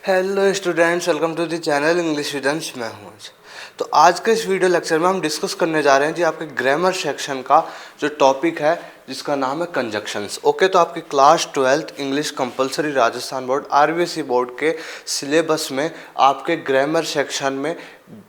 Hello students, welcome to the channel English students. मैं हूँ आज। तो आज के इस वीडियो लेक्चर में हम डिस्कस करने जा रहे हैं जी आपके ग्रामर सेक्शन का जो टॉपिक है जिसका नाम है कंजक्शंस। ओके, तो आपकी class 12th English compulsory Rajasthan board RBSE board के सिलेबस में आपके ग्रामर सेक्शन में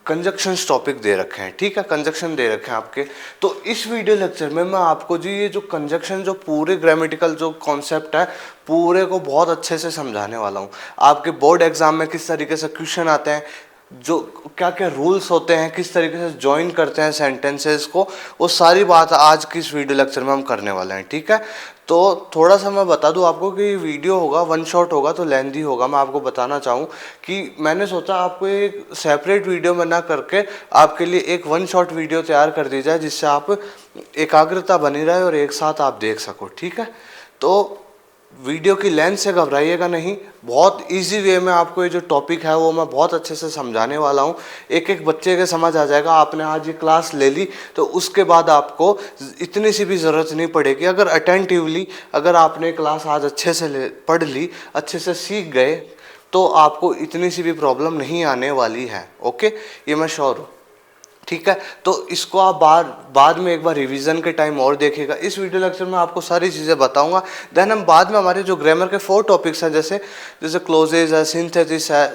कंजक्शंस टॉपिक दे रखे हैं। ठीक है, कंजक्शन दे रखे हैं आपके। तो इस वीडियो लेक्चर में मैं आपको जी ये जो कंजक्शन जो पूरे ग्रामेटिकल जो कॉन्सेप्ट है पूरे को बहुत अच्छे से समझाने वाला हूँ। आपके बोर्ड एग्जाम में किस तरीके से क्वेश्चन आते हैं, जो क्या क्या रूल्स होते हैं, किस तरीके से ज्वाइन करते हैं सेंटेंसेस को, वो सारी बात आज की इस वीडियो लेक्चर में हम करने वाले हैं। ठीक है, तो थोड़ा सा मैं बता दूं आपको कि ये वीडियो होगा वन शॉट होगा तो लेंथी होगा। मैं आपको बताना चाहूँ कि मैंने सोचा आपको एक सेपरेट वीडियो में ना करके आपके लिए एक वन शॉट वीडियो तैयार कर दी जाए जिससे आप एकाग्रता बनी रहे और एक साथ आप देख सको। ठीक है, तो वीडियो की लेंथ से घबराइएगा नहीं, बहुत इजी वे में आपको ये जो टॉपिक है वो मैं बहुत अच्छे से समझाने वाला हूँ। एक एक बच्चे के समझ आ जाएगा। आपने आज ये क्लास ले ली तो उसके बाद आपको इतनी सी भी ज़रूरत नहीं पड़ेगी। अगर अटेंटिवली अगर आपने क्लास आज अच्छे से पढ़ ली, अच्छे से सीख गए, तो आपको इतनी सी भी प्रॉब्लम नहीं आने वाली है। ओके, ये मैं श्योर हूँ। ठीक है, तो इसको आप बाद में एक बार रिवीजन के टाइम और देखिएगा। इस वीडियो लेक्चर में आपको सारी चीज़ें बताऊंगा। देन हम बाद में हमारे जो ग्रामर के 4 टॉपिक्स हैं जैसे क्लोजेज है, सिंथेसिस है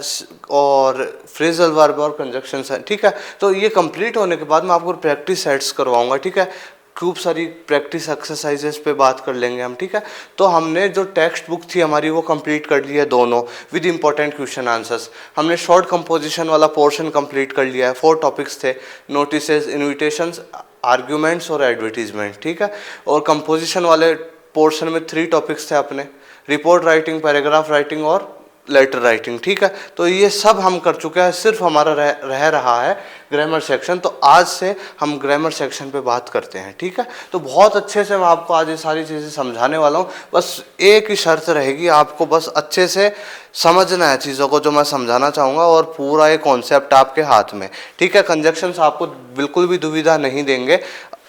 और फ्रेजल वर्ब और कंजक्शंस है। ठीक है, तो ये कंप्लीट होने के बाद मैं आपको प्रैक्टिस सेट्स करवाऊंगा। ठीक है, खूब सारी प्रैक्टिस एक्सरसाइजेस पे बात कर लेंगे हम। ठीक है, तो हमने जो टेक्स्ट बुक थी हमारी वो कंप्लीट कर ली है दोनों विद इंपॉर्टेंट क्वेश्चन आंसर्स। हमने शॉर्ट कंपोजिशन वाला पोर्शन कंप्लीट कर लिया है। 4 टॉपिक्स थे, नोटिसेस, इन्विटेशंस, आर्ग्यूमेंट्स और एडवर्टीजमेंट। ठीक है, और कंपोजिशन वाले पोर्शन में 3 टॉपिक्स थे अपने, रिपोर्ट राइटिंग, पैराग्राफ राइटिंग और लेटर राइटिंग। ठीक है, तो ये सब हम कर चुके हैं, सिर्फ हमारा रह रहा है ग्रामर सेक्शन। तो आज से हम ग्रामर सेक्शन पे बात करते हैं। ठीक है, तो बहुत अच्छे से मैं आपको आज ये सारी चीज़ें समझाने वाला हूँ। बस एक ही शर्त रहेगी, आपको बस अच्छे से समझना है चीज़ों को जो मैं समझाना चाहूँगा और पूरा ये कॉन्सेप्ट आपके हाथ में। ठीक है, कंजक्शंस आपको बिल्कुल भी दुविधा नहीं देंगे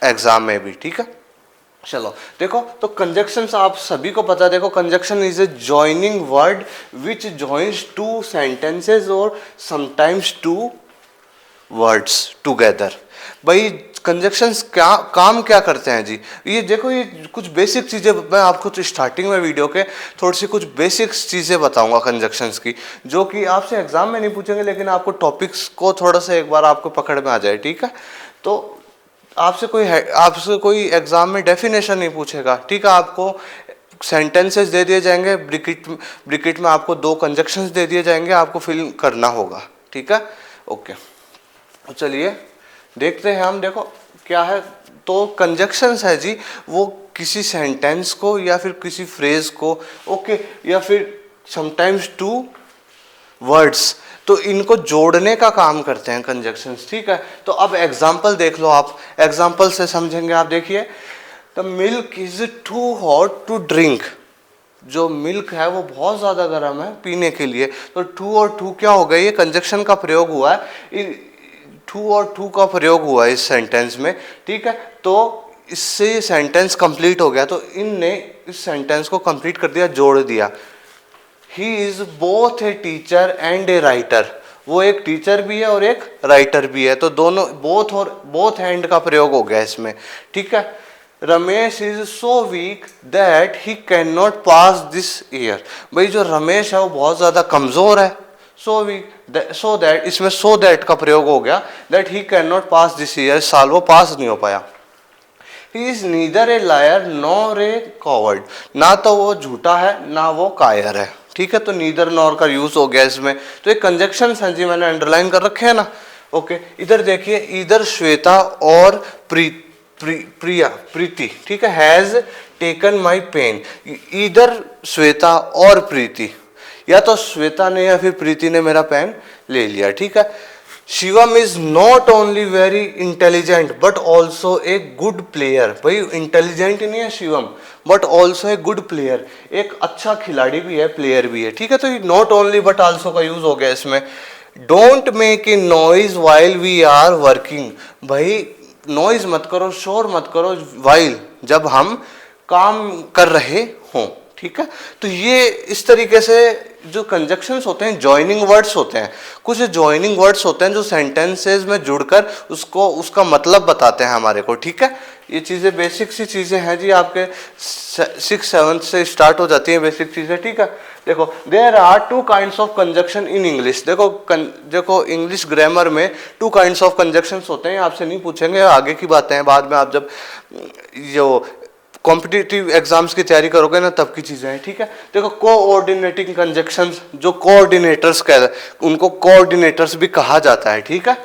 एग्जाम में भी। ठीक है, चलो देखो, तो कंजक्शंस आप सभी को पता है। देखो, conjunction is a joining word which joins 2 sentences और समटाइम्स 2 वर्ड्स टुगेदर। भाई कंजक्शंस क्या काम क्या करते हैं जी? ये देखो, ये कुछ बेसिक चीज़ें मैं आपको तो स्टार्टिंग में वीडियो के थोड़ी सी कुछ बेसिक चीज़ें बताऊंगा कंजक्शंस की, जो कि आपसे एग्जाम में नहीं पूछेंगे लेकिन आपको टॉपिक्स को थोड़ा सा एक बार आपको पकड़ में आ जाए। ठीक है, तो आपसे कोई एग्जाम में डेफिनेशन नहीं पूछेगा। ठीक है, आपको सेंटेंसेस दे दिए जाएंगे, ब्रिकेट में आपको 2 कंजक्शंस दे दिए जाएंगे, आपको फिल करना होगा। ठीक है, ओके, तो चलिए देखते हैं हम। देखो क्या है, तो कंजक्शंस है जी वो किसी सेंटेंस को या फिर किसी फ्रेज को, ओके, या फिर समटाइम्स 2 वर्ड्स, तो इनको जोड़ने का काम करते हैं कंजक्शंस। ठीक है, तो अब एग्जाम्पल देख लो, आप एग्जाम्पल से समझेंगे। आप देखिए, the milk is too hot to drink. जो मिल्क है वो बहुत ज़्यादा गर्म है पीने के लिए। तो टू और टू क्या हो गया, ये कंजक्शन का प्रयोग हुआ है, टू और टू का प्रयोग हुआ है इस सेंटेंस में। ठीक है, तो इससे सेंटेंस कंप्लीट हो गया। तो इनने इस सेंटेंस को कंप्लीट कर दिया, जोड़ दिया। He is both a teacher and a writer. वो एक टीचर भी है और एक राइटर भी है। तो दोनों बोथ और बोथ हैंड का प्रयोग हो गया इसमें। ठीक है, Ramesh is so weak that he can not pass this year. भाई जो रमेश है वो बहुत ज़्यादा कमज़ोर है, सो वीक, सो दैट, इसमें सो दैट का प्रयोग हो गया, that he can not pass this year, इस साल वो पास नहीं हो पाया। He is neither A lawyer nor a coward. ना तो वो झूठा है ना वो कायर है। ठीक है, तो नीदर नॉर का यूज हो गया इसमें। तो एक कंजक्शन है जी, मैंने अंडरलाइन कर रखे हैं ना। ओके, इधर देखिए, इधर श्वेता और प्रीति। ठीक है, हैज टेकन माई पेन। इधर श्वेता और प्रीति, या तो श्वेता ने या फिर प्रीति ने मेरा पेन ले लिया। ठीक है, Shivam is not only very intelligent but also a good player. भाई इंटेलिजेंट नहीं है Shivam, but also a good player, एक अच्छा खिलाड़ी भी है, प्लेयर भी है। ठीक है, तो ये नॉट ओनली बट ऑल्सो का यूज हो गया इसमें। Don't make a noise while we are working. भाई नॉइज मत करो, शोर मत करो वाइल, जब हम काम कर रहे हों। ठीक है। तो ये इस तरीके से जो कंजक्शंस होते हैं जॉइनिंग वर्ड्स होते हैं, कुछ जॉइनिंग वर्ड्स होते हैं जो सेंटेंसेस में जुड़कर उसको उसका मतलब बताते हैं हमारे को, ठीक है। ये चीज़ें बेसिक सी चीज़ें हैं जी, आपके 6-7 से स्टार्ट हो जाती हैं बेसिक चीज़ें, ठीक है। देखो there are 2 kinds of conjunction in English. देखो इंग्लिश ग्रामर में 2 काइंड्स ऑफ कंजक्शंस होते हैं, आपसे नहीं पूछेंगे, आगे की बातें हैं, बाद में आप जब जो कॉम्पिटिटिव एग्जाम्स की तैयारी करोगे ना तब की चीज़ें हैं, ठीक है। देखो कोऑर्डिनेटिंग कंजक्शंस, जो कोऑर्डिनेटर्स उनको कोऑर्डिनेटर्स भी कहा जाता है, ठीक है।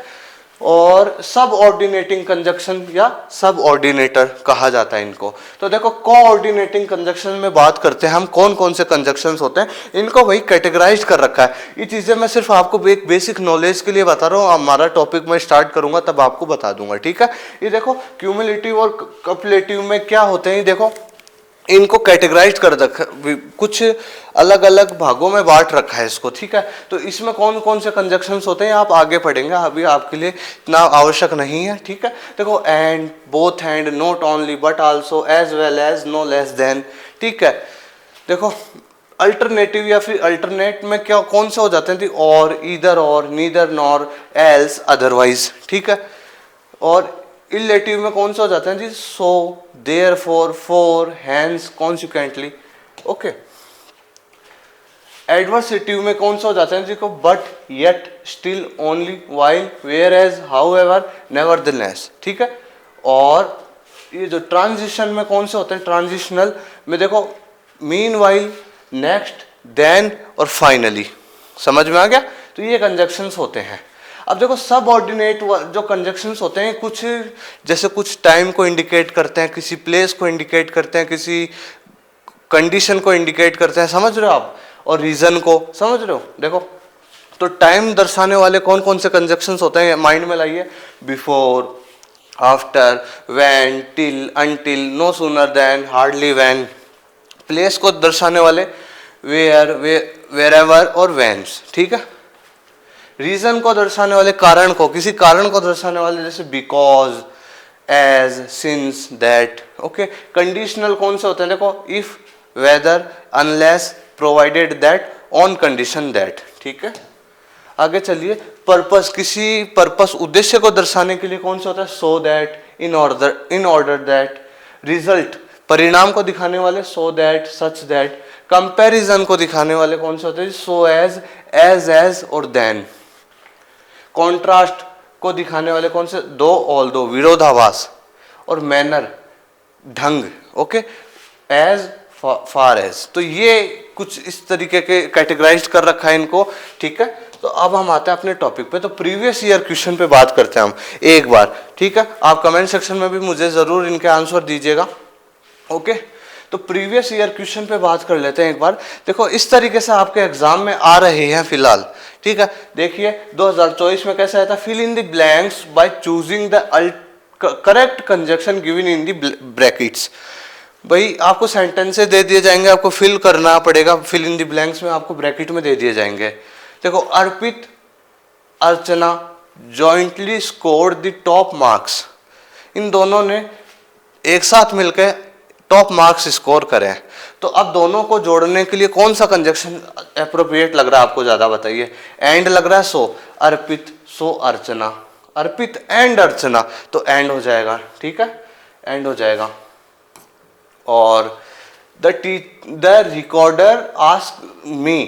और सब ऑर्डिनेटिंग कंजक्शन या सब ऑर्डिनेटर कहा जाता है इनको। तो देखो कोऑर्डिनेटिंग कंजक्शन में बात करते हैं हम, कौन कौन से कंजक्शंस होते हैं, इनको वही कैटेगराइज कर रखा है। ये चीज़ें मैं सिर्फ आपको एक बेसिक नॉलेज के लिए बता रहा हूँ, हमारा टॉपिक मैं स्टार्ट करूंगा तब आपको बता दूंगा, ठीक है। ये देखो क्यूमुलेटिव और कपलेटिव में क्या होते हैं, देखो इनको कैटेगराइज कर रखा, कुछ अलग अलग भागों में बांट रखा है इसको, ठीक है। तो इसमें कौन कौन से कंजक्शंस होते हैं आप आगे पढ़ेंगे, अभी आपके लिए इतना आवश्यक नहीं है, ठीक है। देखो and, both and, not only but also, as well as, no less than, ठीक है। देखो अल्टरनेटिव या फिर अल्टरनेट में क्या कौन से हो जाते हैं, और, ईदर और, नीदर नॉर, एल्स, अदरवाइज, ठीक है। और इलेटिव में कौन से हो जाते हैं जी, so, therefore, for, hence, consequently, okay. Adversative में कौन से हो जाते हैं जी को, but, yet, still, only, while, whereas, however, nevertheless, ठीक है। और ये जो ट्रांजिशन में कौन से होते हैं, ट्रांजिशनल में देखो मीनवाइल, नेक्स्ट, देन और फाइनली, समझ में आ गया। तो ये कंजक्शंस होते हैं। अब देखो सब ऑर्डिनेट जो कंजक्शंस होते हैं, कुछ जैसे कुछ टाइम को इंडिकेट करते हैं, किसी प्लेस को इंडिकेट करते हैं, किसी कंडीशन को इंडिकेट करते हैं, समझ रहे हो आप, और रीजन को समझ रहे हो। देखो तो टाइम दर्शाने वाले कौन कौन से कंजक्शंस होते हैं माइंड में लाइए, before, after, when, till, until, no sooner than, hardly when. Place को दर्शाने वाले वेयर, वेरेवर और व्हेन्स, ठीक है। रीजन को दर्शाने वाले कारण को, किसी कारण को दर्शाने वाले जैसे because, as, since, that, okay. Conditional कौन से होते हैं, देखो if, whether, unless, provided that, on condition that, ठीक है। आगे चलिए पर्पस, किसी पर्पस उद्देश्य को दर्शाने के लिए कौन सा होता है, so that, in order that. Result परिणाम को दिखाने वाले so that, such that. Comparison को दिखाने वाले कौन से होते हैं, सो एज और देन। कॉन्ट्रास्ट को दिखाने वाले कौन से, दो, ऑल दो, विरोधाभास। और मैनर ढंग, ओके, एज, फार एज। तो ये कुछ इस तरीके के कैटेगराइज कर रखा है इनको, ठीक है। तो अब हम आते हैं अपने टॉपिक पे। तो प्रीवियस ईयर क्वेश्चन पे बात करते हैं हम एक बार, ठीक है। आप कमेंट सेक्शन में भी मुझे जरूर इनके आंसर दीजिएगा, ओके। तो प्रीवियस ईयर क्वेश्चन पे बात कर लेते हैं एक बार। देखो इस तरीके से आपके एग्जाम में आ रहे हैं फिलहाल, ठीक है। देखिए 2024 में कैसा आया था, fill in the blanks by choosing the correct conjunction given in the brackets. भाई आपको सेंटेंसेस दे दिए जाएंगे, आपको फिल करना पड़ेगा, फिल इन द ब्लैंक्स में आपको ब्रैकेट में दे दिए जाएंगे। देखो Arpit, Archana jointly scored the top marks. इन दोनों ने एक साथ मिलकर टॉप मार्क्स स्कोर करें। तो अब दोनों को जोड़ने के लिए कौन सा कंजक्शन अप्रोप्रिएट लग रहा है आपको, ज्यादा बताइए। एंड लग रहा है, सो अर्पित, सो अर्चना, अर्पित एंड अर्चना, तो एंड हो जाएगा, ठीक है, एंड हो जाएगा। और the recorder ask me,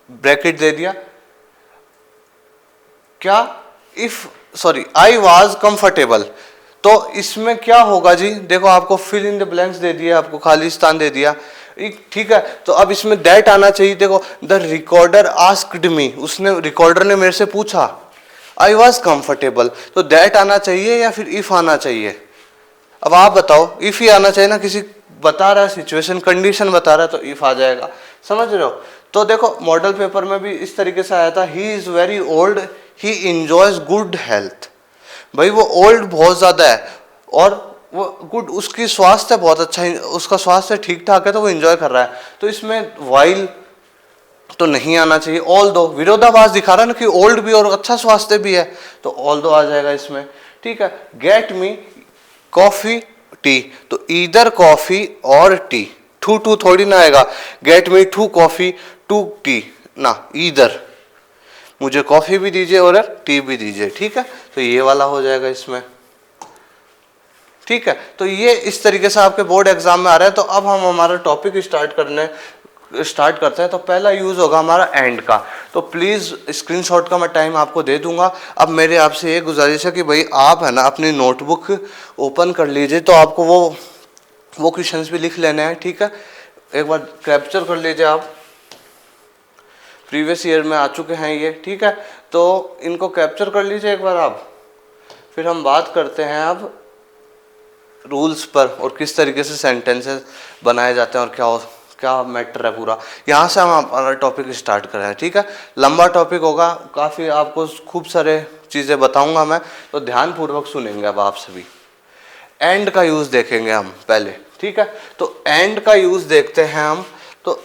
bracket दे दिया, क्या, if, sorry, I was comfortable. तो इसमें क्या होगा जी, देखो आपको फिल इन द ब्लैंक्स दे दिया, आपको खाली स्थान दे दिया, ठीक है। तो अब इसमें दैट आना चाहिए। देखो द रिकॉर्डर आस्क्ड मी, उसने, रिकॉर्डर ने मेरे से पूछा, आई वॉज कंफर्टेबल, तो दैट आना चाहिए या फिर इफ आना चाहिए। अब आप बताओ, इफ ही आना चाहिए ना, किसी बता रहा है सिचुएशन, कंडीशन बता रहा है, तो इफ आ जाएगा, समझ रहे हो। तो देखो मॉडल पेपर में भी इस तरीके से आया था, ही is very old, he enjoys good health. भाई वो ओल्ड बहुत ज्यादा है और वो गुड, उसकी स्वास्थ्य बहुत अच्छा है, उसका स्वास्थ्य ठीक ठाक है, तो वो एंजॉय कर रहा है। तो इसमें वाइल तो नहीं आना चाहिए। ऑल दो विरोधाभास दिखा रहा है ना कि ओल्ड भी और अच्छा स्वास्थ्य भी है, तो ऑल दो आ जाएगा इसमें, ठीक है। गेट मी कॉफी टी, तो ईदर कॉफी और टी, टू टू थोड़ी ना आएगा, गेट मी 2 कॉफी 2 टी ना, इधर मुझे कॉफी भी दीजिए और टी भी दीजिए, ठीक है। तो ये वाला हो जाएगा इसमें, ठीक है। तो ये इस तरीके से आपके बोर्ड एग्जाम में आ रहा है। तो अब हम हमारा टॉपिक स्टार्ट करते हैं। तो पहला यूज होगा हमारा एंड का। तो प्लीज स्क्रीनशॉट का मैं टाइम आपको दे दूंगा। अब मेरे आपसे ये गुजारिश है कि भाई आप है ना अपनी नोटबुक ओपन कर लीजिए, तो आपको वो क्वेश्चंस भी लिख लेने हैं, ठीक है। एक बार कैप्चर कर लीजिए आप, प्रीवियस ईयर में आ चुके हैं ये, ठीक है। तो इनको कैप्चर कर लीजिए एक बार आप, फिर हम बात करते हैं अब रूल्स पर और किस तरीके से सेंटेंसेस बनाए जाते हैं और क्या मैटर है पूरा। यहाँ से हम हमारा टॉपिक स्टार्ट कर रहे हैं, ठीक है। लंबा टॉपिक होगा, काफ़ी आपको खूब सारे चीज़ें बताऊंगा मैं, तो ध्यानपूर्वक सुनेंगे अब आप सभी। एंड का यूज़ देखेंगे हम पहले, ठीक है। तो एंड का यूज़ देखते हैं हम। तो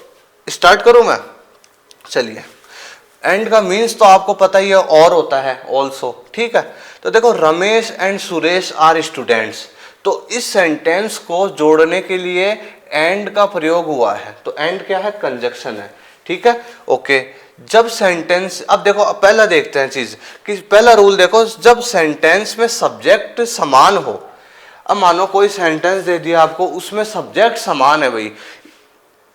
स्टार्ट करूँ मैं, चलिए। एंड का मीन्स तो आपको पता ही है, और होता है ऑल्सो, ठीक है। तो देखो, Ramesh and Suresh are students, तो इस सेंटेंस को जोड़ने के लिए एंड का प्रयोग हुआ है। तो एंड क्या है? कंजक्शन है, ठीक है, ओके। जब सेंटेंस, अब देखो, अब पहला देखते हैं चीज कि पहला रूल देखो, जब सेंटेंस में सब्जेक्ट समान हो। अब मानो कोई सेंटेंस दे दिया आपको, उसमें सब्जेक्ट समान है भाई,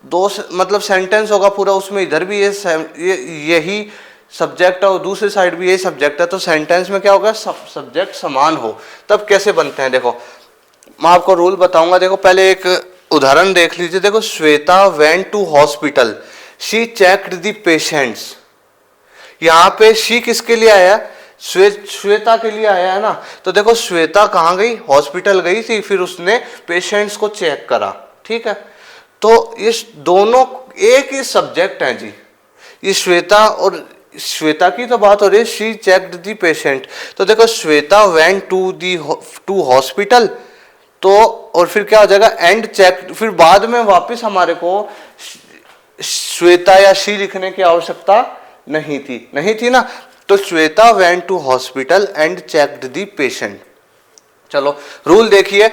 मतलब सेंटेंस होगा पूरा, उसमें इधर भी यही सब्जेक्ट है और दूसरी साइड भी यही सब्जेक्ट है, तो सेंटेंस में क्या होगा? सब्जेक्ट समान हो। तब कैसे बनते हैं? देखो, मैं आपको रूल बताऊंगा। देखो, पहले एक उदाहरण देख लीजिए। देखो, Shweta went to hospital, she checked the patients. यहाँ पे शी किसके लिए आया? श्वेता के लिए आया है ना। तो देखो, श्वेता कहाँ गई? हॉस्पिटल गई थी, फिर उसने पेशेंट्स को चेक करा, ठीक है। तो ये दोनों एक ही सब्जेक्ट हैं जी। ये श्वेता और श्वेता की तो बात हो रही है, शी चेक्ड द पेशेंट। तो देखो, श्वेता वेंट टू हॉस्पिटल, तो और फिर क्या हो जाएगा? And check. फिर बाद में वापस हमारे को श्वेता या शी लिखने की आवश्यकता नहीं थी ना। तो Shweta went to hospital and checked the patient. चलो, रूल देखिए,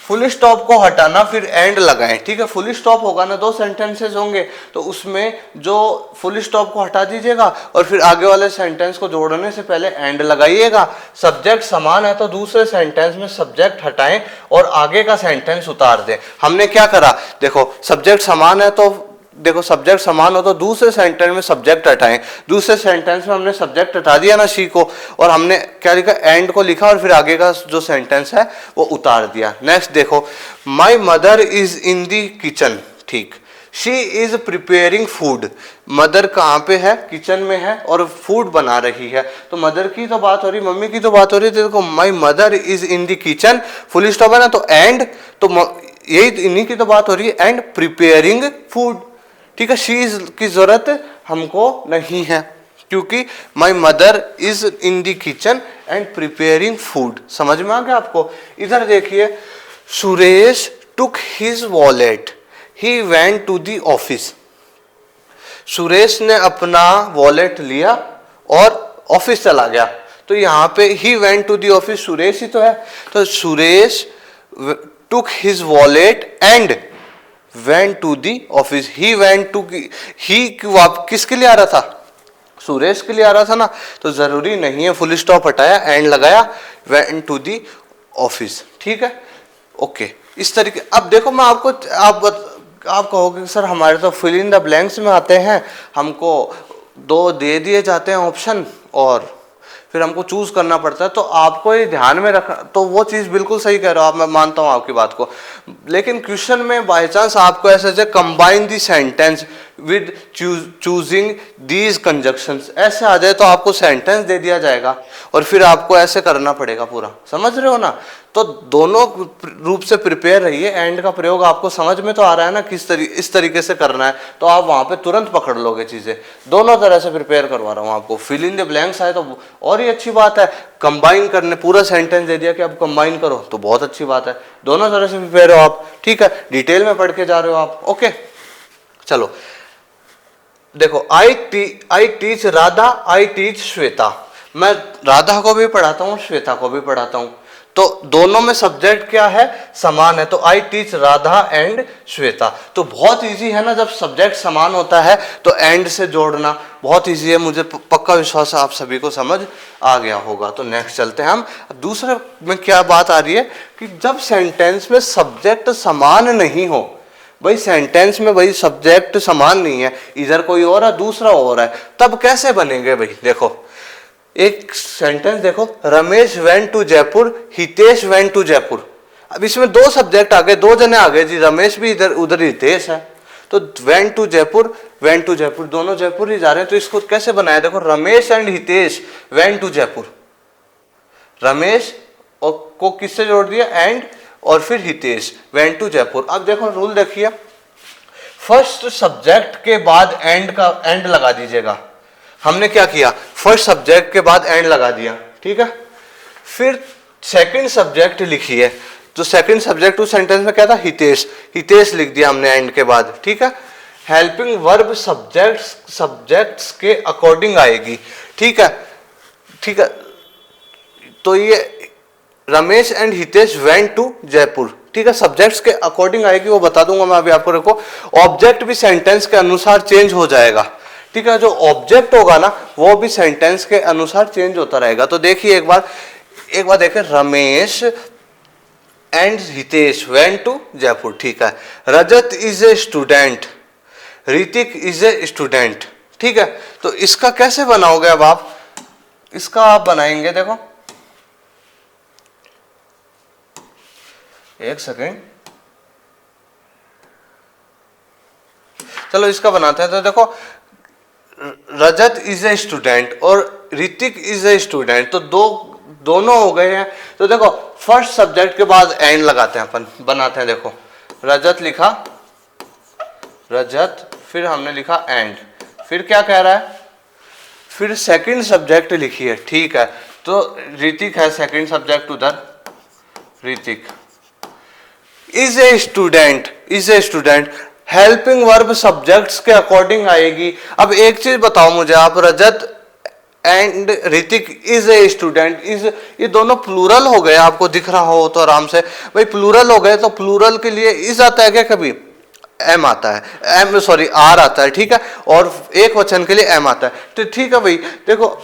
फुल स्टॉप को हटाना, फिर एंड लगाएं, ठीक है। फुल स्टॉप होगा ना, 2 सेंटेंसेस होंगे, तो उसमें जो फुल स्टॉप को हटा दीजिएगा और फिर आगे वाले सेंटेंस को जोड़ने से पहले एंड लगाइएगा। सब्जेक्ट समान है तो दूसरे सेंटेंस में सब्जेक्ट हटाएं और आगे का सेंटेंस उतार दें। हमने क्या करा? देखो, सब्जेक्ट समान है तो देखो, सब्जेक्ट समान हो तो दूसरे सेंटेंस में सब्जेक्ट हटाएं। दूसरे सेंटेंस में हमने सब्जेक्ट हटा दिया ना, शी को, और हमने क्या लिखा? एंड को लिखा और फिर आगे का जो सेंटेंस है वो उतार दिया। नेक्स्ट देखो, my mother is in the kitchen, ठीक। She is preparing food, mother कहाँ पे है? किचन में है और फूड बना रही है। तो मदर की तो बात हो रही, मम्मी की तो बात हो रही है। देखो, my mother is in the kitchen, full stop है ना, तो एंड, तो यही इन्हीं की तो बात हो रही है, एंड प्रिपेयरिंग फूड, ठीक है। शी इज की जरूरत हमको नहीं है, क्योंकि my mother is in the kitchen and preparing food. समझ में आ गया आपको? इधर देखिए, Suresh took his wallet, he went to the office. Suresh ने अपना वॉलेट लिया और ऑफिस चला गया। तो यहाँ पे he went to the office, Suresh ही तो है। तो Suresh took his wallet and went to the office. He went to, he किसके लिए आ रहा था? सुरेश के लिए आ रहा था ना। तो जरूरी नहीं है, फुल स्टॉप हटाया, एंड लगाया, वेंट टू दी ऑफिस, ठीक है, ओके। इस तरीके, अब देखो, मैं आपको आप कहोगे सर हमारे तो फिल इन द ब्लैंक्स में आते हैं, हमको 2 दे दिए जाते हैं ऑप्शन और फिर हमको चूज करना पड़ता है। तो आपको ये ध्यान में रखना, तो वो चीज़ बिल्कुल सही कह रहे हो आप, मैं मानता हूँ आपकी बात को। लेकिन क्वेश्चन में बाय चांस आपको ऐसे combine the sentence with choosing these conjunctions ऐसे आ जाए, तो आपको सेंटेंस दे दिया जाएगा और फिर आपको ऐसे करना पड़ेगा पूरा। समझ रहे हो ना? तो दोनों रूप से प्रिपेयर रहिए। एंड का प्रयोग आपको समझ में तो आ रहा है ना, इस तरीके से करना है, तो आप वहां पे तुरंत पकड़ लोगे चीजें। दोनों तरह से प्रिपेयर करवा रहा हूँ आपको। फिल इन द ब्लैंक्स आए तो और ही अच्छी बात है, कंबाइन करने, पूरा सेंटेंस दे दिया कि आप कंबाइन करो तो बहुत अच्छी बात है। दोनों तरह से प्रिपेयर हो आप, ठीक है, डिटेल में पढ़ के जा रहे हो आप, ओके। चलो देखो, I teach Radha, I teach Shweta. मैं राधा को भी पढ़ाता हूँ, श्वेता को भी पढ़ाता हूँ। तो दोनों में सब्जेक्ट क्या है, समान है। तो I teach Radha and Shweta. तो बहुत इजी है ना, जब सब्जेक्ट समान होता है तो एंड से जोड़ना बहुत इजी है। मुझे पक्का विश्वास है आप सभी को समझ आ गया होगा। तो नेक्स्ट चलते हैं हम। दूसरे में क्या बात आ रही है कि जब सेंटेंस में सब्जेक्ट समान नहीं हो, भाई सेंटेंस में भाई सब्जेक्ट समान नहीं है, इधर कोई और है दूसरा और है, तब कैसे बनेंगे भाई। देखो एक सेंटेंस देखो, Ramesh went to Jaipur, Hitesh went to Jaipur. अब इसमें दो सब्जेक्ट आ गए, दो जने आ गए जी, रमेश भी इधर, उधर हितेश है। तो went to Jaipur, went to Jaipur, दोनों जयपुर ही जा रहे हैं। तो इसको कैसे बनाया, देखो Ramesh and Hitesh went to Jaipur. Ramesh और को किससे जोड़ दिया, एंड, और फिर हितेश वेंट टू जयपुर। अब देखो रूल देखिए, फर्स्ट सब्जेक्ट के बाद एंड का एंड लगा दीजिएगा। हमने क्या किया, फर्स्ट सब्जेक्ट के बाद एंड लगा दिया, ठीक है। फिर सेकंड सब्जेक्ट लिखिए, तो सेकंड सब्जेक्ट उस सेंटेंस में क्या था, हितेश, हितेश लिख दिया हमने एंड के बाद, ठीक है। हेल्पिंग वर्ब सब्जेक्ट्स के अकॉर्डिंग आएगी, ठीक है, ठीक है। तो ये Ramesh and Hitesh went to Jaipur, ठीक है, सब्जेक्ट्स के अकॉर्डिंग आएगी, वो बता दूंगा मैं अभी आपको। देखो ऑब्जेक्ट भी सेंटेंस के अनुसार चेंज हो जाएगा, ठीक है। जो ऑब्जेक्ट होगा ना वो भी सेंटेंस के अनुसार चेंज होता रहेगा। तो देखिए एक बार देखें, Ramesh and Hitesh went to Jaipur, ठीक है। Rajat is a student, Hrithik is a student, ठीक है। तो इसका कैसे बनाओगे, अब आप इसका आप बनाएंगे, देखो एक सेकेंड, चलो इसका बनाते हैं। तो देखो रजत इज ए स्टूडेंट और ऋतिक इज ए स्टूडेंट, तो दोनों हो गए हैं। तो देखो फर्स्ट सब्जेक्ट के बाद एंड लगाते हैं अपन, बनाते हैं। देखो रजत लिखा, रजत, फिर हमने लिखा एंड, फिर क्या कह रहा है, फिर सेकंड सब्जेक्ट लिखिए, ठीक है। तो ऋतिक है सेकंड सब्जेक्ट उधर, Hrithik is a student, is a student, helping verb subjects के अकॉर्डिंग आएगी। अब एक चीज बताओ मुझे आप, Rajat and Hrithik is a student, is, ये दोनों प्लूरल हो गए, आपको दिख रहा हो तो आराम से, भाई प्लूरल हो गए। तो प्लूरल के लिए इज आता है क्या, कभी एम आता है, एम सॉरी आर आता है, ठीक है। और एक वचन के लिए एम आता है, तो ठीक है भाई। देखो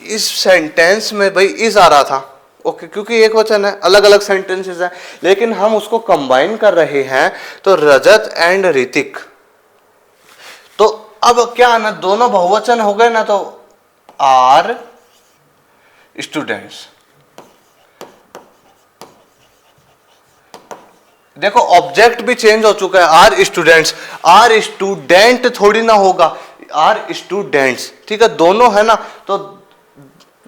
इस सेंटेंस में भाई इज आ रहा था, ओके, क्योंकि एक वचन है, अलग अलग सेंटेंसेस है, लेकिन हम उसको कंबाइन कर रहे हैं, तो रजत एंड ऋतिक। तो अब क्या ना, दोनों बहुवचन हो गए ना, तो आर स्टूडेंट्स। देखो ऑब्जेक्ट भी चेंज हो चुका है, आर स्टूडेंट्स, आर स्टूडेंट थोड़ी ना होगा, आर स्टूडेंट्स, ठीक है, दोनों है ना। तो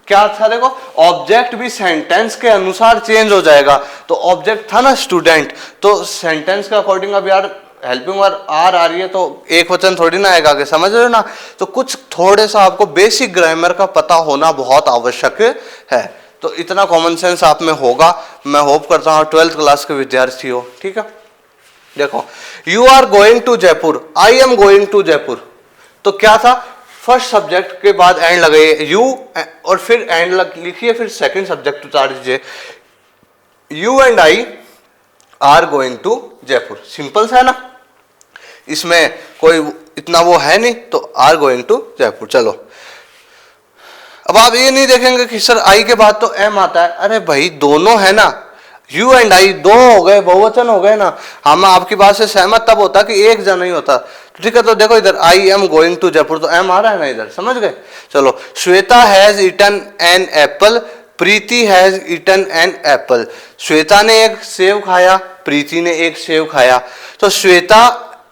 क्या था, देखो ऑब्जेक्ट भी सेंटेंस के अनुसार चेंज हो जाएगा। तो ऑब्जेक्ट था ना स्टूडेंट, तो सेंटेंस के अकॉर्डिंग अब यार हेल्पिंग वर्ब आर आ रही है, तो एक वचन थोड़ी ना आएगा आगे, समझ रहे हो ना। तो कुछ थोड़े सा आपको बेसिक ग्रामर का पता होना बहुत आवश्यक है। तो इतना कॉमन सेंस आप में होगा, मैं होप करता हूँ 12th क्लास के विद्यार्थी हो, ठीक है। देखो you are going to Jaipur, I am going to Jaipur, तो क्या था, फर्स्ट सब्जेक्ट के बाद एंड लगाइए यू, और फिर एंड लिखिए, फिर सेकंड सब्जेक्ट उतार दीजिए, you and I are going to Jaipur. Simple सा है ना, इसमें कोई इतना वो है नहीं, तो आर गोइंग टू जयपुर। चलो अब आप ये नहीं देखेंगे कि सर आई के बाद तो एम आता है, अरे भाई दोनों है ना, यू एंड आई दो हो गए, बहुवचन हो गए ना। हम आपकी बात से सहमत तब होता कि एक जन ही होता, ठीक है। तो देखो इधर I am going to Jaipur, तो एम आ रहा है ना इधर, समझ गए। चलो Shweta has eaten an apple, Preeti has eaten an apple. श्वेता ने एक सेव खाया, प्रीति ने एक सेव खाया। तो श्वेता,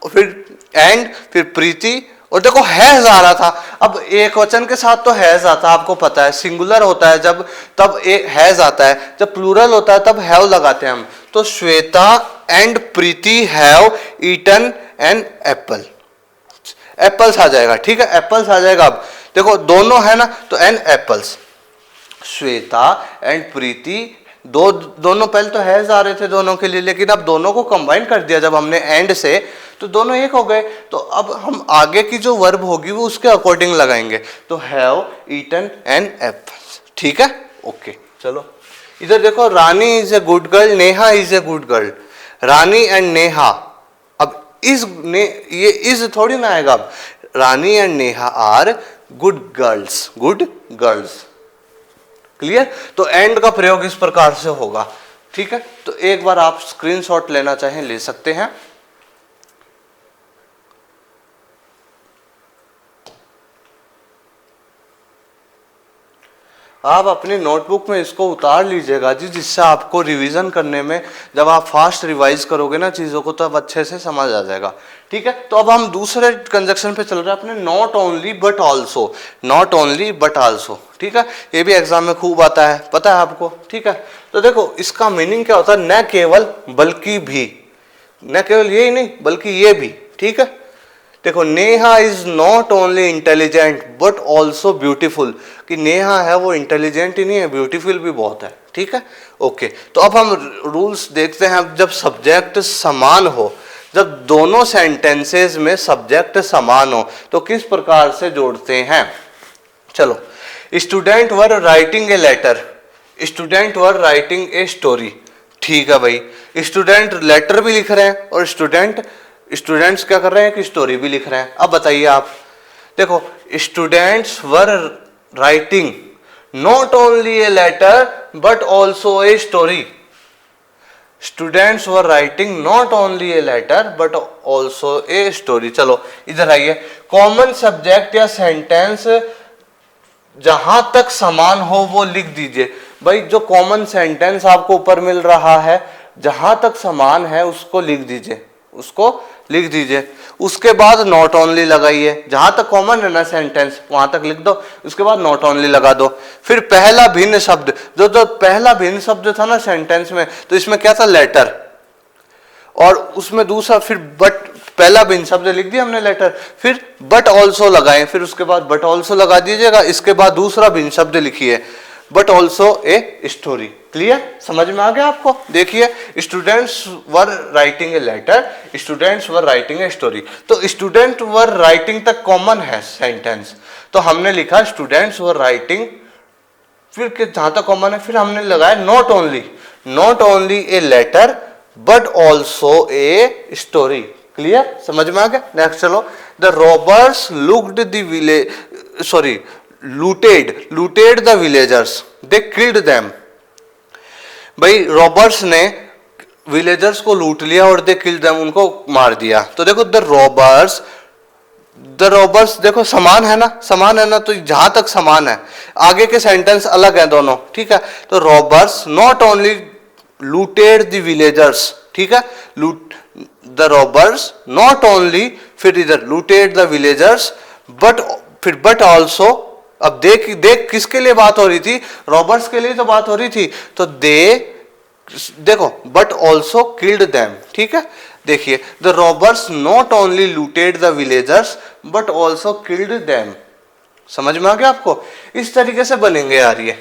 फिर एंड, फिर प्रीति, और देखो हैज आ रहा था। अब एक वचन के साथ तो हैज आता है, आपको पता है, सिंगुलर होता है जब तब एक हैज आता है, जब प्लूरल होता है तब हैव लगाते हैं हम। तो Shweta and Preeti have eaten an apple, apples आ जाएगा, ठीक है, एप्पल्स आ जाएगा। अब देखो दोनों है ना, तो एन एप्पल्स, श्वेता एंड प्रीति, दोनों पहले तो हैज आ रहे थे दोनों के लिए, लेकिन अब दोनों को कंबाइन कर दिया जब हमने एंड से, तो दोनों एक हो गए। तो अब हम आगे की जो वर्ब होगी वो उसके अकॉर्डिंग लगाएंगे, तो हैव ईटन एन एप्पल्स, ठीक है, ओके। चलो इधर देखो, Rani is a good girl, Neha is a good girl, Rani and Neha. अब ये इज थोड़ी ना आएगा, अब Rani and Neha are good girls, good girls. Clear? तो एंड का प्रयोग इस प्रकार से होगा। ठीक है, तो एक बार आप स्क्रीनशॉट लेना चाहें ले सकते हैं। आप अपनी नोटबुक में इसको उतार लीजिएगा जी, जिससे आपको रिवीजन करने में, जब आप फास्ट रिवाइज करोगे ना चीज़ों को, तब अच्छे से समझ आ जाएगा। ठीक है, तो अब हम दूसरे कंजक्शन पे चल रहे हैं अपने, not only but also, not only but also. ठीक है, ये भी एग्जाम में खूब आता है, पता है आपको। ठीक है, तो देखो इसका मीनिंग क्या होता है, न केवल बल्कि भी, न केवल यही नहीं बल्कि ये भी। ठीक है, देखो Neha is not only intelligent but also beautiful, कि नेहा है वो इंटेलिजेंट ही नहीं है, ब्यूटीफुल भी बहुत है। ठीक है, ओके। तो अब हम रूल्स देखते हैं। जब सब्जेक्ट समान हो, जब दोनों सेंटेंसेस में सब्जेक्ट समान हो, तो किस प्रकार से जोड़ते हैं। चलो, student were writing a letter, student were writing a story. ठीक है भाई, स्टूडेंट लेटर भी लिख रहे हैं और स्टूडेंट्स क्या कर रहे हैं कि स्टोरी भी लिख रहे हैं। अब बताइए आप, देखो students were writing not only a letter but also a story, students were writing not only a letter but also a story. चलो इधर आइए, कॉमन सब्जेक्ट या सेंटेंस जहां तक समान हो वो लिख दीजिए। भाई जो कॉमन सेंटेंस आपको ऊपर मिल रहा है, जहां तक समान है उसको लिख दीजिए, उसको लिख दीजिए। उसके बाद नॉट ओनली लगाइए, जहां तक कॉमन है ना सेंटेंस वहां तक लिख दो, उसके बाद नॉट ओनली लगा दो। फिर पहला भिन्न शब्द, जो पहला भिन्न शब्द था ना सेंटेंस में, तो इसमें क्या था, लेटर, और उसमें दूसरा फिर बट, पहला भिन्न शब्द लिख दिया हमने लेटर, फिर बट ऑल्सो लगाए, फिर उसके बाद बट ऑल्सो लगा दीजिएगा, इसके बाद दूसरा भिन्न शब्द लिखिए, but also a story. Clear? समझ में आ गया आपको? देखिए, students were writing a letter, students were writing a story. तो स्टूडेंट वर राइटिंग तक कॉमन है सेंटेंस, तो हमने लिखा स्टूडेंट्स वर राइटिंग, फिर जहां तक कॉमन है फिर हमने लगाया not only a letter but also a story. Clear? समझ में आ गया? नेक्स्ट चलो, the robbers looked the village, sorry looted the villagers, they killed them। भाई रॉबर्स ने विलेजर्स को लूट लिया और दे किल्ड देम, उनको मार दिया। तो देखो द रॉबर्स देखो समान है ना, समान है ना, तो जहां तक समान है, आगे के सेंटेंस अलग है दोनों। ठीक है, तो robbers not only looted the villagers, ठीक है, द रॉबर्स नॉट ओनली, फिर इधर लूटेड द विलेजर्स बट, फिर बट ऑल्सो। अब देख किसके लिए बात हो रही थी, रॉबर्स के लिए तो बात हो रही थी, तो देखो बट ऑल्सो किल्ड देम। ठीक है, देखिए the robbers not only looted the villagers but also killed them. समझ में आ गया आपको? इस तरीके से बनेंगे यार ये।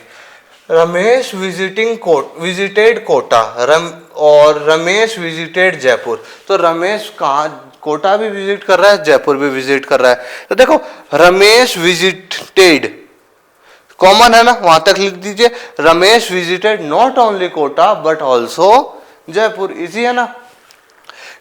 रमेश विजिटेड कोटा, और रमेश विजिटेड जयपुर। तो रमेश कहाँ, कोटा भी विजिट कर रहा है, जयपुर भी विजिट कर रहा है। तो देखो रमेश विजिटेड कॉमन है ना, वहां तक लिख दीजिए, Ramesh visited not only Kota but also Jaipur. Easy है ना।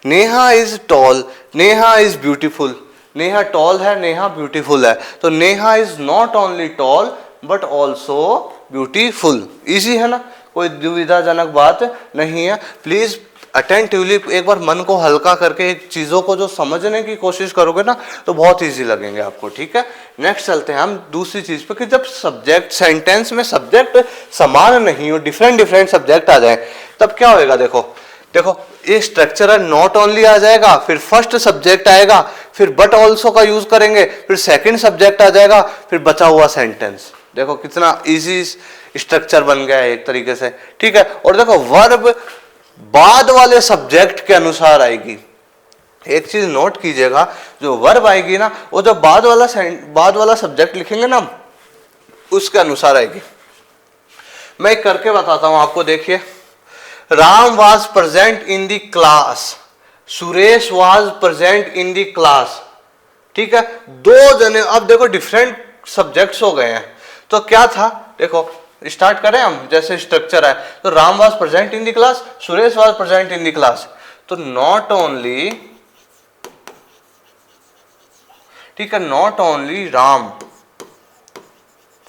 Neha is tall, Neha is beautiful, Neha tall है, नेहा ब्यूटीफुल है, तो Neha is not only tall but also beautiful. Easy है ना, कोई दुविधाजनक बात नहीं है। प्लीज अटेंटिवली एक बार मन को हल्का करके एक चीज़ों को जो समझने की कोशिश करोगे ना, तो बहुत इजी लगेंगे आपको। ठीक है, नेक्स्ट चलते हैं हम दूसरी चीज़ पे, कि जब सब्जेक्ट सेंटेंस में सब्जेक्ट समान नहीं हो, डिफरेंट सब्जेक्ट आ जाए, तब क्या होएगा। देखो ये स्ट्रक्चर है, नॉट ओनली आ जाएगा, फिर फर्स्ट सब्जेक्ट आएगा, फिर बट ऑल्सो का यूज करेंगे, फिर सेकंड सब्जेक्ट आ जाएगा, फिर बचा हुआ सेंटेंस। देखो कितना इजी स्ट्रक्चर बन गया है एक तरीके से। ठीक है, और देखो वर्ब बाद वाले सब्जेक्ट के अनुसार आएगी। एक चीज नोट कीजिएगा, जो वर्ब आएगी ना, वो जो बाद वाला सब्जेक्ट लिखेंगे ना, उसके अनुसार आएगी। मैं एक करके बताता हूं आपको। देखिए, Ram was present in the class, Suresh was present in the class. ठीक है, दो जने, अब देखो डिफरेंट सब्जेक्ट्स हो गए हैं, तो क्या था, देखो स्टार्ट करें हम, जैसे स्ट्रक्चर है तो Ram was present in the class, Suresh was present in the class, तो नॉट ओनली, ठीक है, not only Ram,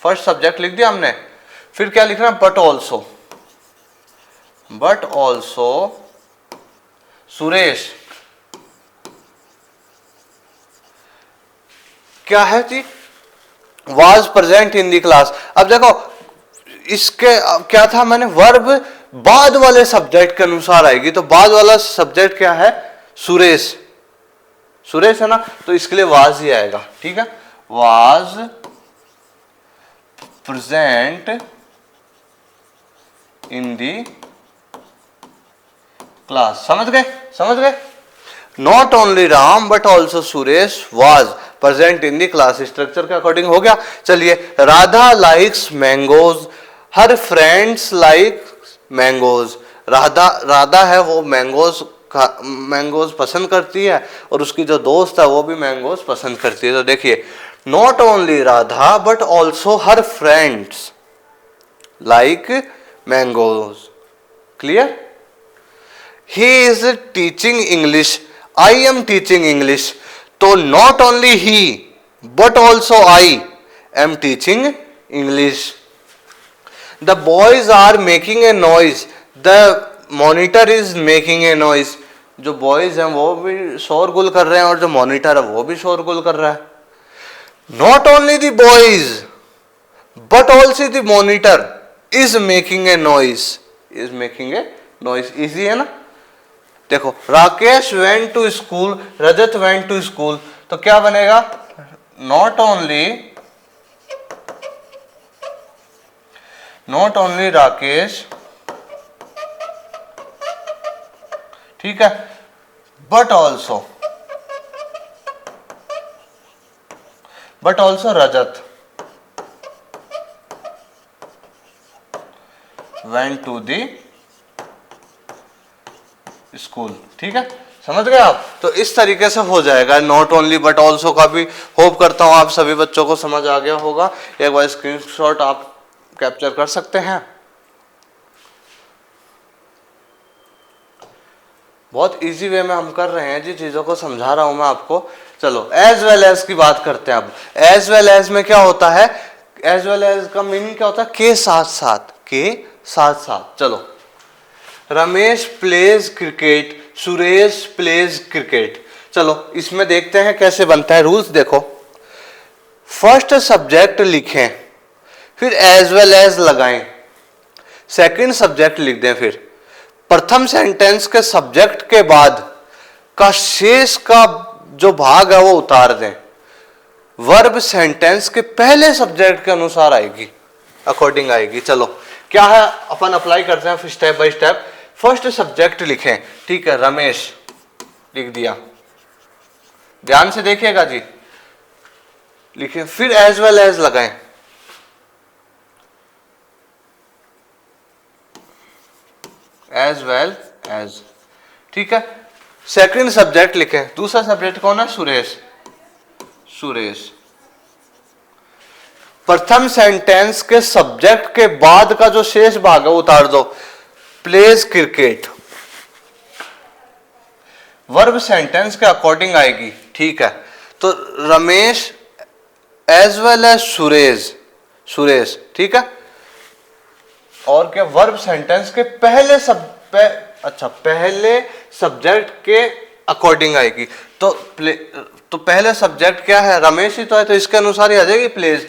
first subject लिख दिया हमने, फिर क्या लिखना, बट ऑल्सो सुरेश, क्या है जी, was present in the class. अब देखो इसके क्या था, मैंने वर्ब बाद वाले सब्जेक्ट के अनुसार आएगी, तो बाद वाला सब्जेक्ट क्या है, सुरेश, सुरेश है ना, तो इसके लिए वाज ही आएगा, ठीक है, was present in the class. समझ गए, not only Ram but also Suresh was present in the class, structure के अकॉर्डिंग हो गया। चलिए, राधा लाइक्स मैंगोज, हर फ्रेंड्स लाइक मैंगोज, राधा है वो मैंगोज पसंद करती है, और उसकी जो दोस्त है वो भी मैंगोज पसंद करती है। तो देखिए, not only Radha but also her friends like mangoes, clear. He is teaching English, I am teaching English, तो not only he but also I am teaching English. The boys are making a noise, the monitor is making a noise, जो boys हैं वो भी शोरगुल कर रहे हैं और जो मॉनिटर है वो भी शोरगुल कर रहा है। Not only the boys but also the monitor is making a noise, is making a noise, easy है ना। देखो, Rakesh went to school, Rajat went to school, तो क्या बनेगा, नॉट ओनली राकेश, ठीक है, but also Rajat went to the school, ठीक है, समझ गए आप। तो इस तरीके से हो जाएगा, नॉट ओनली बट ऑल्सो का भी। होप करता हूं आप सभी बच्चों को समझ आ गया होगा। एक बार स्क्रीनशॉट आप कैप्चर कर सकते हैं। बहुत इजी वे में हम कर रहे हैं जी, चीजों को समझा रहा हूं मैं आपको। चलो, एज वेल एज की बात करते हैं अब। एज वेल एज में क्या होता है, एज वेल एज का मीनिंग क्या होता है, के साथ साथ। चलो, Ramesh pledge cricket, Suresh pledge cricket. चलो इसमें देखते हैं कैसे बनता है। रूल्स देखो, फर्स्ट सब्जेक्ट लिखें, फिर एज वेल एज लगाएं, सेकंड सब्जेक्ट लिख दें, फिर प्रथम सेंटेंस के सब्जेक्ट के बाद का शेष का जो भाग है वो उतार दें। वर्ब सेंटेंस के पहले सब्जेक्ट के अनुसार आएगी, अकॉर्डिंग आएगी। चलो क्या है, अपन अप्लाई करते हैं फिर step by step. First subject लिखें, ठीक है, रमेश लिख दिया, ध्यान से देखिएगा जी, लिखें, फिर एज वेल एज लगाएं, एज वेल एज, ठीक है। सेकंड सब्जेक्ट लिखें, दूसरा सब्जेक्ट कौन है, सुरेश। प्रथम सेंटेंस के सब्जेक्ट के बाद का जो शेष भाग है उतार दो, प्लेज क्रिकेट। वर्ब सेंटेंस के अकॉर्डिंग आएगी, ठीक है। तो Ramesh as well as Suresh, ठीक है। और क्या, वर्ब सेंटेंस के पहले पहले सब्जेक्ट के अकॉर्डिंग आएगी। तो पहले सब्जेक्ट क्या है, रमेश ही तो है, तो इसके अनुसार ही आ जाएगी, प्लेज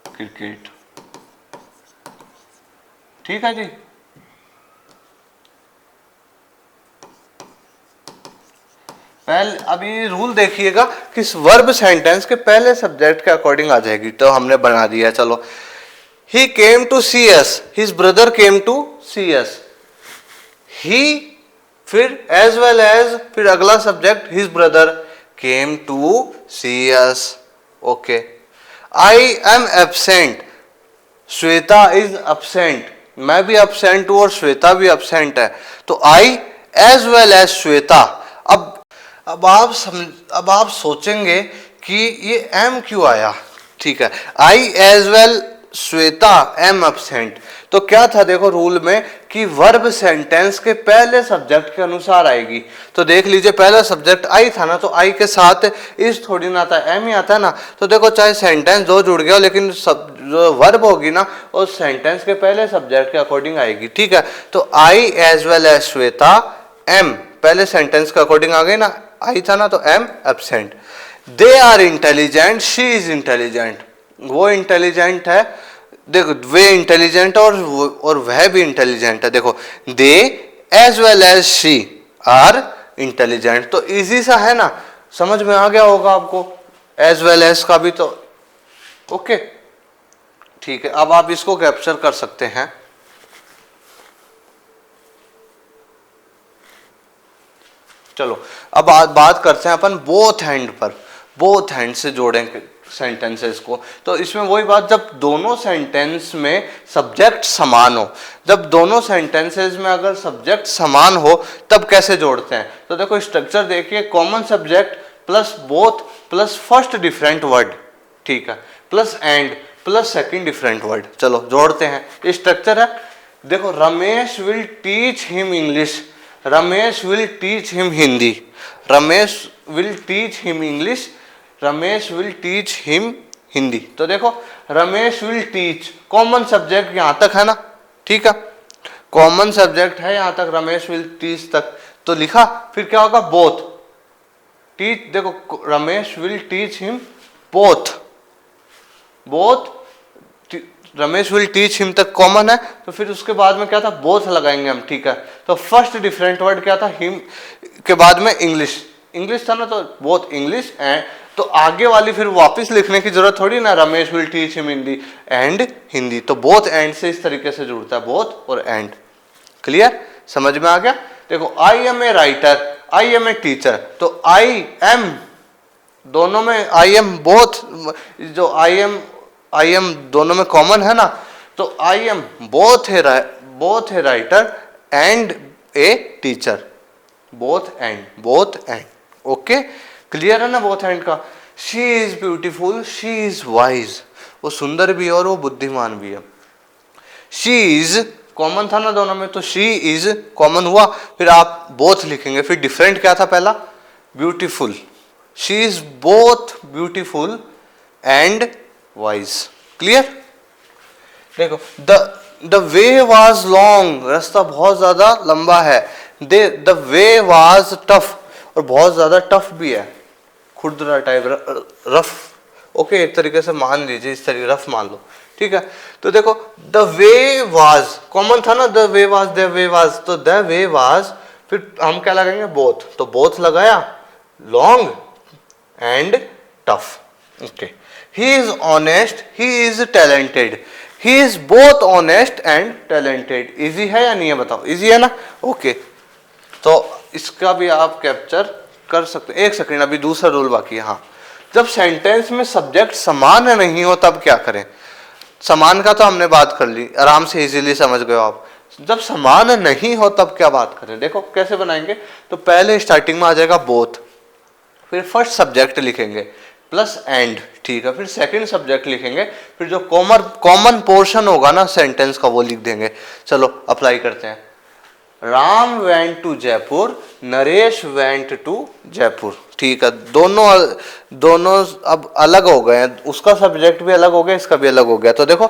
क्रिकेट, ठीक है जी। पहले अभी रूल देखिएगा कि वर्ब सेंटेंस के पहले सब्जेक्ट के अकॉर्डिंग आ जाएगी, तो हमने बना दिया। चलो, he came to see us, his brother came to see us, he, फिर as well as, फिर अगला subject his brother came to see us, okay. I am absent, Shweta is absent, मैं भी absent हूं और श्वेता भी absent है, तो I as well as Shweta. अब आप सोचेंगे कि ये एम क्यों आया, ठीक है। I as well Shweta am absent. तो क्या था देखो रूल में कि वर्ब सेंटेंस के पहले सब्जेक्ट के अनुसार आएगी। तो देख लीजिए पहला सब्जेक्ट आई था ना, तो आई के साथ इस थोड़ी ना आता है, एम ही आता है ना। तो देखो चाहे सेंटेंस दो जुड़ गया, लेकिन सब जो वर्ब होगी ना वो सेंटेंस के पहले सब्जेक्ट के अकॉर्डिंग आएगी। ठीक है, तो I as well as Shweta am पहले सेंटेंस के अकॉर्डिंग आ गई ना, आई था ना तो am absent. They are intelligent, she is intelligent. वो इंटेलिजेंट है, देखो वे इंटेलिजेंट और वह भी इंटेलिजेंट है। देखो they as well as she are intelligent. तो इजी सा है ना, समझ में आ गया होगा आपको एज वेल एज का भी। तो ओके ठीक है, अब आप इसको कैप्चर कर सकते हैं। चलो अब बात करते हैं अपन बोथ हैंड पर। बोथ हैंड से जोड़ेंगे सेंटेंसेस को। तो इसमें वही बात, जब दोनों सेंटेंस में सब्जेक्ट समान हो, जब दोनों सेंटेंसेस में अगर सब्जेक्ट समान हो तब कैसे जोड़ते हैं। तो देखो स्ट्रक्चर देखिए, common subject plus both plus first different word, ठीक है, plus and plus second different word. चलो जोड़ते हैं, ये स्ट्रक्चर है। देखो Ramesh will teach him English, Ramesh will teach him Hindi, Ramesh will teach him English, Ramesh will teach him Hindi. तो देखो Ramesh will teach, common subject यहां तक है ना, ठीक है, कॉमन सब्जेक्ट है यहां तक, रमेश विल टीच तक तो लिखा। फिर क्या होगा बोथ, टीच, देखो Ramesh will teach him both, both Ramesh will teach him तक कॉमन है। तो फिर उसके बाद में क्या था, बोथ लगाएंगे हम, ठीक है। तो फर्स्ट डिफरेंट वर्ड क्या था, हिम के बाद में इंग्लिश, इंग्लिश था ना, तो बोथ इंग्लिश एंड, तो आगे वाली फिर वापस लिखने की जरूरत थोड़ी ना, Ramesh will teach him Hindi and Hindi. तो बोथ एंड से इस तरीके से जुड़ता है, बोथ और एंड। क्लियर, समझ में आ गया। देखो I am a writer, I am a teacher. तो आई एम दोनों में, आई एम बोथ, जो आई एम दोनों में कॉमन है ना, तो I M both a writer and a teacher, both and. Okay clear है ना बोथ एंड का। She is beautiful, she is wise, वो सुंदर भी है और वो बुद्धिमान भी है। शी इज कॉमन था ना दोनों में, तो शी इज कॉमन हुआ, फिर आप बोथ लिखेंगे। फिर डिफरेंट क्या था पहला, beautiful, she is both beautiful and wise. Clear. देखो द वे वाज लॉन्ग, रास्ता बहुत ज्यादा लंबा है। द वे वाज टफ, और बहुत ज्यादा टफ भी है, खुरदरा टाइप, रफ। ओके एक तरीके से मान लीजिए, इस तरीके रफ मान लो, ठीक है। तो देखो द वे वाज कॉमन था ना, द वे वाज, तो द वे वाज, फिर हम क्या लगाएंगे बोथ, तो बोथ लगाया, long and tough. Okay, he is honest, he is talented, he is both honest and talented. Easy है या नहीं है बताओ, इजी है ना। ओके तो इसका भी आप कैप्चर कर सकते हैं। एक सेकंड, अभी दूसरा रूल बाकी है। हाँ, जब सेंटेंस में सब्जेक्ट समान नहीं हो तब क्या करें। समान का तो हमने बात कर ली, आराम से इजीली समझ गए हो आप। जब समान नहीं हो तब क्या बात करें, देखो कैसे बनाएंगे। तो पहले स्टार्टिंग में आ जाएगा बोथ, फिर फर्स्ट सब्जेक्ट लिखेंगे प्लस एंड, ठीक है, फिर सेकंड सब्जेक्ट लिखेंगे, फिर जो कॉमन पोर्शन होगा ना सेंटेंस का वो लिख देंगे। चलो अप्लाई करते हैं। Ram went to Jaipur, Naresh went to Jaipur, ठीक है। दोनों अब अलग हो गए हैं, उसका सब्जेक्ट भी अलग हो गया, इसका भी अलग हो गया। तो देखो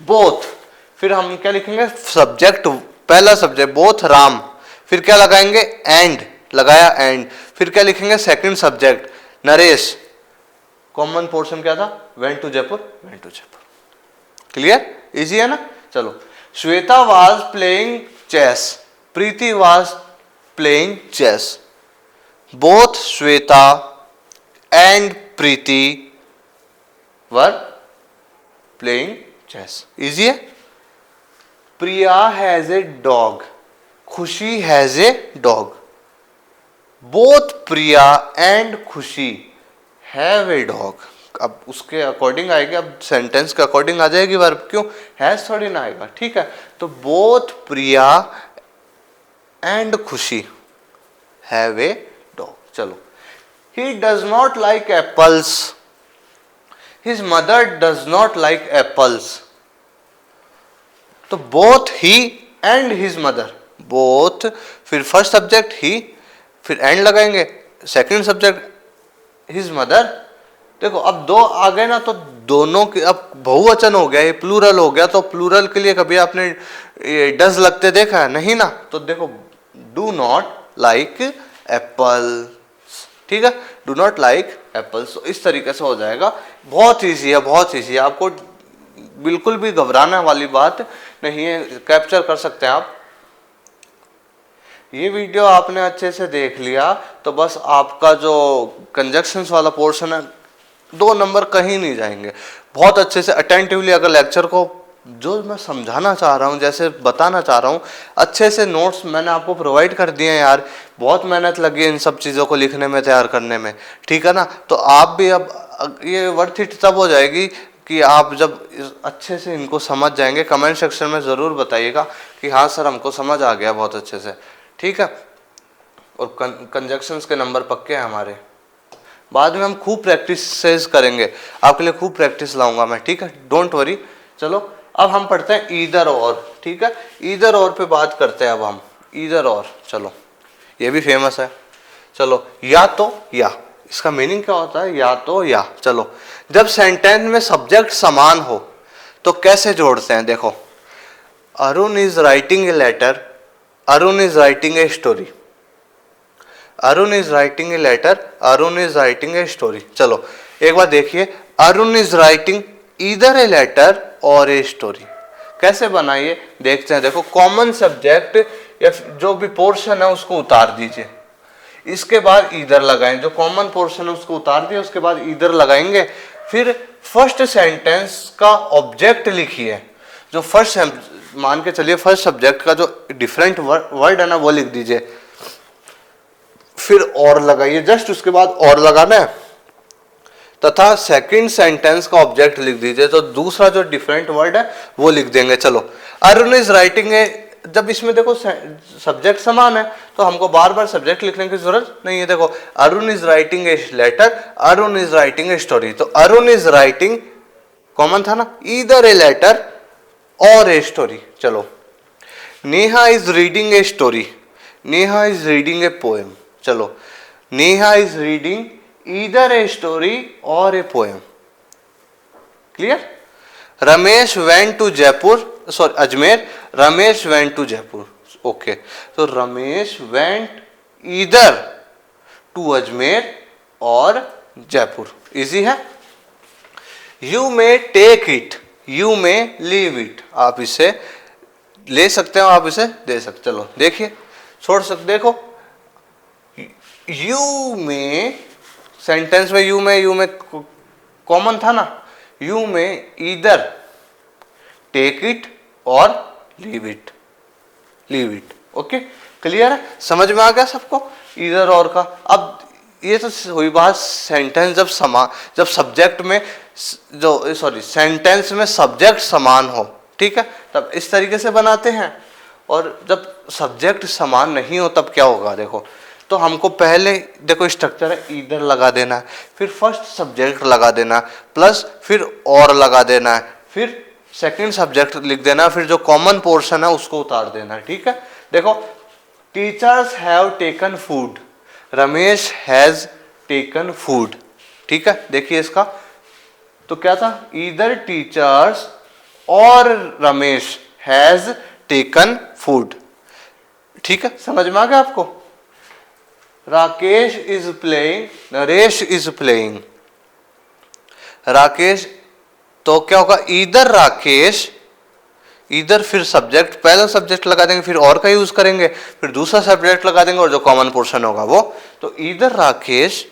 बोथ, फिर हम क्या लिखेंगे, सब्जेक्ट पहला सब्जेक्ट बोथ राम, फिर क्या लगाएंगे एंड, लगाया एंड, फिर क्या लिखेंगे second subject Naresh, common portion क्या था, went to Jaipur, went to Jaipur. Clear, easy है ना। चलो Shweta was playing chess, Preeti was playing chess, both Shweta and Preeti were playing chess. Easy है। Priya has a dog, Khushi has a dog, both Priya and Khushi have a dog. अब उसके according आएगी, अब सेंटेंस के according आ जाएगी वर्ब, क्यों हैज थोड़ी ना आएगा, ठीक है। तो both Priya and Khushi have a dog. चलो he does not like apples, his mother does not like apples. तो both he and his mother, both, फिर फर्स्ट सब्जेक्ट ही, फिर एंड लगाएंगे, सेकंड सब्जेक्ट हिज मदर। देखो अब दो आ गए ना, तो दोनों के अब बहुवचन हो गया, ये प्लूरल हो गया, तो प्लूरल के लिए कभी आपने डज लगते देखा है? नहीं ना। तो देखो डू नॉट लाइक एप्पल, ठीक है, डू नॉट लाइक एप्पल्स। तो इस तरीके से हो जाएगा। बहुत ईजी है, बहुत ईजी है, आपको बिल्कुल भी घबराने वाली बात नहीं है, कैप्चर कर सकते हैं आप। ये वीडियो आपने अच्छे से देख लिया तो बस आपका जो कंजक्शंस वाला पोर्शन है 2 नंबर कहीं नहीं जाएंगे। बहुत अच्छे से अटेंटिवली अगर लेक्चर को जो मैं समझाना चाह रहा हूँ, जैसे बताना चाह रहा हूँ, अच्छे से नोट्स मैंने आपको प्रोवाइड कर दिए हैं यार। बहुत मेहनत लगी है इन सब चीज़ों को लिखने में, तैयार करने में, ठीक है ना। तो आप भी अब ये वर्थ इट तब हो जाएगी कि आप जब अच्छे से इनको समझ जाएंगे। कमेंट सेक्शन में ज़रूर बताइएगा कि हाँ सर हमको समझ आ गया बहुत अच्छे से, ठीक है। और कंजक्शंस के नंबर पक्के हैं हमारे। बाद में हम खूब प्रैक्टिस करेंगे, आपके लिए खूब प्रैक्टिस लाऊंगा मैं, ठीक है, डोंट वरी। चलो अब हम पढ़ते हैं ईदर और, ठीक है। ईदर और पे बात करते हैं अब हम, ईदर और। चलो ये भी फेमस है। चलो या तो या, इसका मीनिंग क्या होता है? या तो या। चलो जब सेंटेंस में सब्जेक्ट समान हो तो कैसे जोड़ते हैं? देखो, Arun is writing a letter, Arun is writing a story, Arun is writing a letter, Arun is writing a story. चलो एक बार देखिए, Arun is writing either a letter और ए स्टोरी। कैसे बनाइए देखते हैं। देखो कॉमन सब्जेक्ट या जो भी पोर्शन है उसको उतार दीजिए, इसके बाद ईदर लगाएं। जो कॉमन पोर्शन है उसको उतार दिया, उसके बाद ईदर लगाएंगे। फिर फर्स्ट सेंटेंस का ऑब्जेक्ट लिखिए। जो फर्स्ट, मान के चलिए फर्स्ट सब्जेक्ट का जो डिफरेंट वर्ड है ना वो लिख दीजिए, फिर और लगाइए, जस्ट उसके बाद और लगाना है, तथा सेकंड सेंटेंस का ऑब्जेक्ट लिख दीजिए। तो दूसरा जो डिफरेंट वर्ड है वो लिख देंगे। चलो अरुण इज राइटिंग ए, जब इसमें देखो सब्जेक्ट समान है तो हमको बार बार सब्जेक्ट लिखने की जरूरत नहीं है। देखो Arun is writing a letter, Arun is writing a story. तो अरुण इज राइटिंग कॉमन था ना, ईदर ए लेटर और ए स्टोरी। चलो Neha is reading a story, Neha is reading a poem. चलो Neha is reading either a story और a poem. Clear? Ramesh went to Jaipur, sorry Ajmer, Ramesh went to Jaipur. Okay, तो Ramesh went either to Ajmer और Jaipur. Easy है। You may take it, you may leave it. आप इसे ले सकते हो, आप इसे दे सकते। चलो देखिए, छोड़ सकते, देखो यू में सेंटेंस में यू में कॉमन था ना, यू में ईदर टेक इट और leave it, leave it. Okay clear है? समझ में आ गया सबको ईदर और का? अब ये तो हुई बात सेंटेंस जब सब्जेक्ट में जो सॉरी सेंटेंस में सब्जेक्ट समान हो, ठीक है, तब इस तरीके से बनाते हैं। और जब सब्जेक्ट समान नहीं हो तब क्या होगा? देखो, तो हमको पहले देखो स्ट्रक्चर है, ईदर लगा देना है, फिर फर्स्ट सब्जेक्ट लगा देना है, प्लस फिर और लगा देना है, फिर सेकंड सब्जेक्ट लिख देना, फिर जो कॉमन पोर्शन है उसको उतार देना है। ठीक है, देखो teachers have taken food, Ramesh has taken food. ठीक है, देखिए इसका तो क्या था, ईदर टीचर्स और रमेश हैज टेकन फूड। ठीक है, समझ में आ गया आपको? Rakesh is playing, Naresh is playing. Rakesh तो क्या होगा, ईदर राकेश, इधर फिर सब्जेक्ट, पहला सब्जेक्ट लगा देंगे, फिर और का यूज करेंगे, फिर दूसरा सब्जेक्ट लगा देंगे और जो कॉमन पोर्शन होगा वो, तो इधर राकेश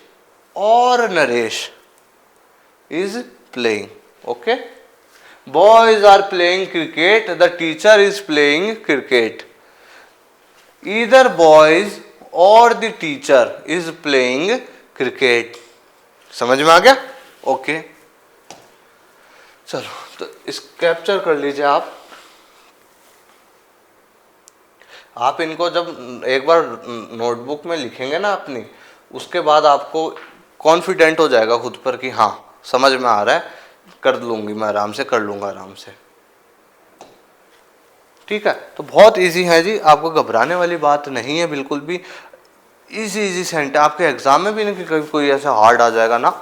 और Naresh is playing. Okay, boys are playing cricket, the teacher is playing cricket. इधर बॉयज और the teacher is playing cricket. समझ में आ गया? ओके, चलो तो इस कैप्चर कर लीजिए आप इनको जब एक बार नोटबुक में लिखेंगे ना अपनी, उसके बाद आपको कॉन्फिडेंट हो जाएगा खुद पर कि हाँ समझ में आ रहा है, कर लूँगी, मैं आराम से कर लूँगा आराम से। ठीक है, तो बहुत इजी है जी, आपको घबराने वाली बात नहीं है बिल्कुल भी। इजी सेंटेंस, आपके एग्जाम में भी नहीं कि कभी कोई ऐसा हार्ड आ जाएगा ना,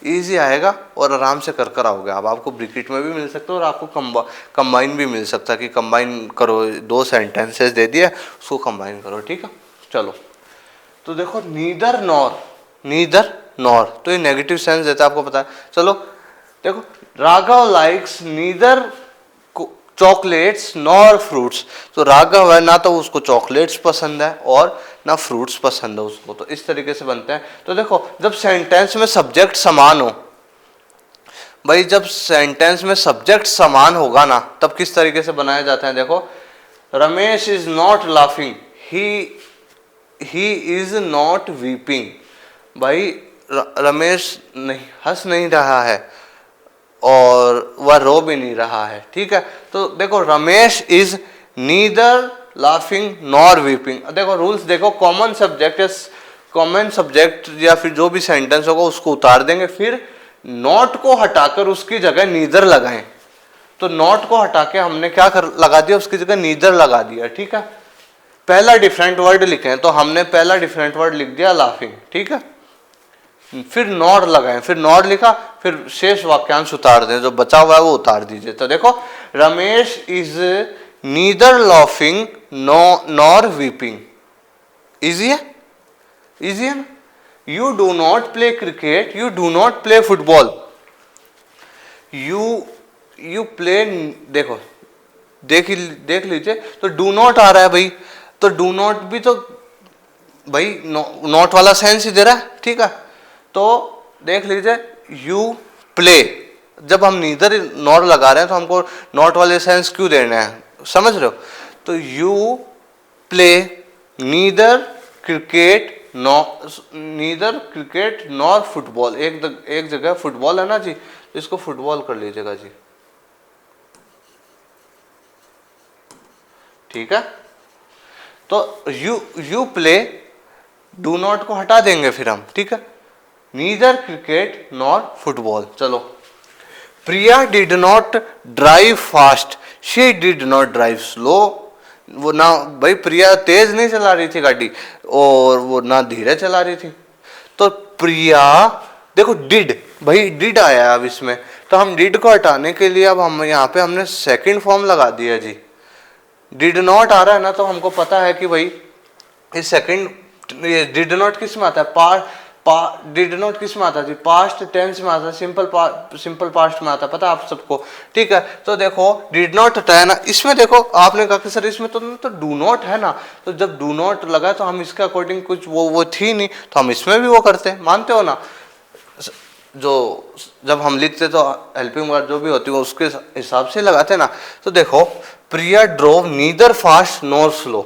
इजी आएगा और आराम से कर आओगे आप। आपको ब्रिकेट में भी मिल सकता है और आपको कंबाइन भी मिल सकता है कि कंबाइन करो, 2 सेंटेंसेस दे दिए उसको कंबाइन करो। ठीक है, चलो तो देखो नीदर नॉर, तो ये नेगेटिव सेंस देता है, आपको पता है। चलो देखो, Raghav likes neither chocolates nor fruits, तो राघव है ना तो उसको चॉकलेट्स पसंद है और ना फ्रूट्स पसंद है उसको, तो इस तरीके से बनते हैं। तो देखो जब सेंटेंस में सब्जेक्ट समान हो भाई, जब सेंटेंस में सब्जेक्ट समान होगा ना तब किस तरीके से बनाया जाता है। देखो, Ramesh is not laughing, he is not weeping, भाई रमेश नहीं हंस नहीं रहा है और वह रो भी नहीं रहा है। ठीक है, तो देखो Ramesh is neither laughing nor weeping. देखो रूल्स देखो, कॉमन सब्जेक्ट या फिर जो भी सेंटेंस होगा उसको उतार देंगे, फिर नॉट को हटाकर उसकी जगह नीदर लगाएं। तो नॉट को हटा के हमने क्या लगा दिया, उसकी जगह नीदर लगा दिया। ठीक है, पहला डिफरेंट वर्ड लिखे तो हमने पहला डिफरेंट वर्ड लिख दिया लाफिंग। ठीक है, फिर नॉर लगाएं, फिर नॉर लिखा, फिर शेष वाक्यांश उतार दें, जो बचा हुआ है वो उतार दीजिए। तो देखो, Ramesh is neither laughing nor weeping. Easy है, इजी है ना। You do not play cricket, you do not play football, you play, देखो देख लीजिए, तो डू नॉट आ रहा है भाई, तो डू नॉट भी तो भाई नॉट वाला सेंस ही दे रहा है। ठीक है, तो देख लीजिए, यू प्ले, जब हम नीदर नॉट लगा रहे हैं तो हमको नॉट वाले सेंस क्यों देने हैं, समझ रहे हो। तो you play neither cricket nor football, एक जगह फुटबॉल है ना जी, इसको फुटबॉल कर लीजिएगा जी। ठीक है, तो यू प्ले, डू नॉट को हटा देंगे फिर हम। ठीक है, नीदर क्रिकेट नॉर फुटबॉल। चलो, Priya did not drive fast, she did not drive slow, वो ना भाई प्रिया तेज नहीं चला रही थी गाड़ी और वो ना धीरे चला रही थी। तो प्रिया, देखो डिड, भाई डिड आया अब इसमें, तो हम डिड को हटाने के लिए अब हम यहाँ पे हमने सेकंड फॉर्म लगा दिया जी। डिड नॉट आ रहा है ना, तो हमको पता है कि भाई इस सेकंड, ये डिड नॉट किस में आता है, डिड नॉट किस में आता है जी, पास्ट टेंस में आता है, सिंपल पास्ट में आता है, पता है आप सबको। ठीक है, तो देखो डिड नॉट हटाया ना, इसमें देखो आपने कहा कि सर इसमें तो डू नॉट है ना, तो जब डू नॉट लगा तो हम इसके अकॉर्डिंग कुछ वो थी नहीं, तो हम इसमें भी वो करते हैं, मानते हो ना। जो जब हम लिखते तो हेल्पिंग वर्ड जो भी होती है उसके हिसाब से लगाते ना। तो देखो, Priya drove neither fast nor slow,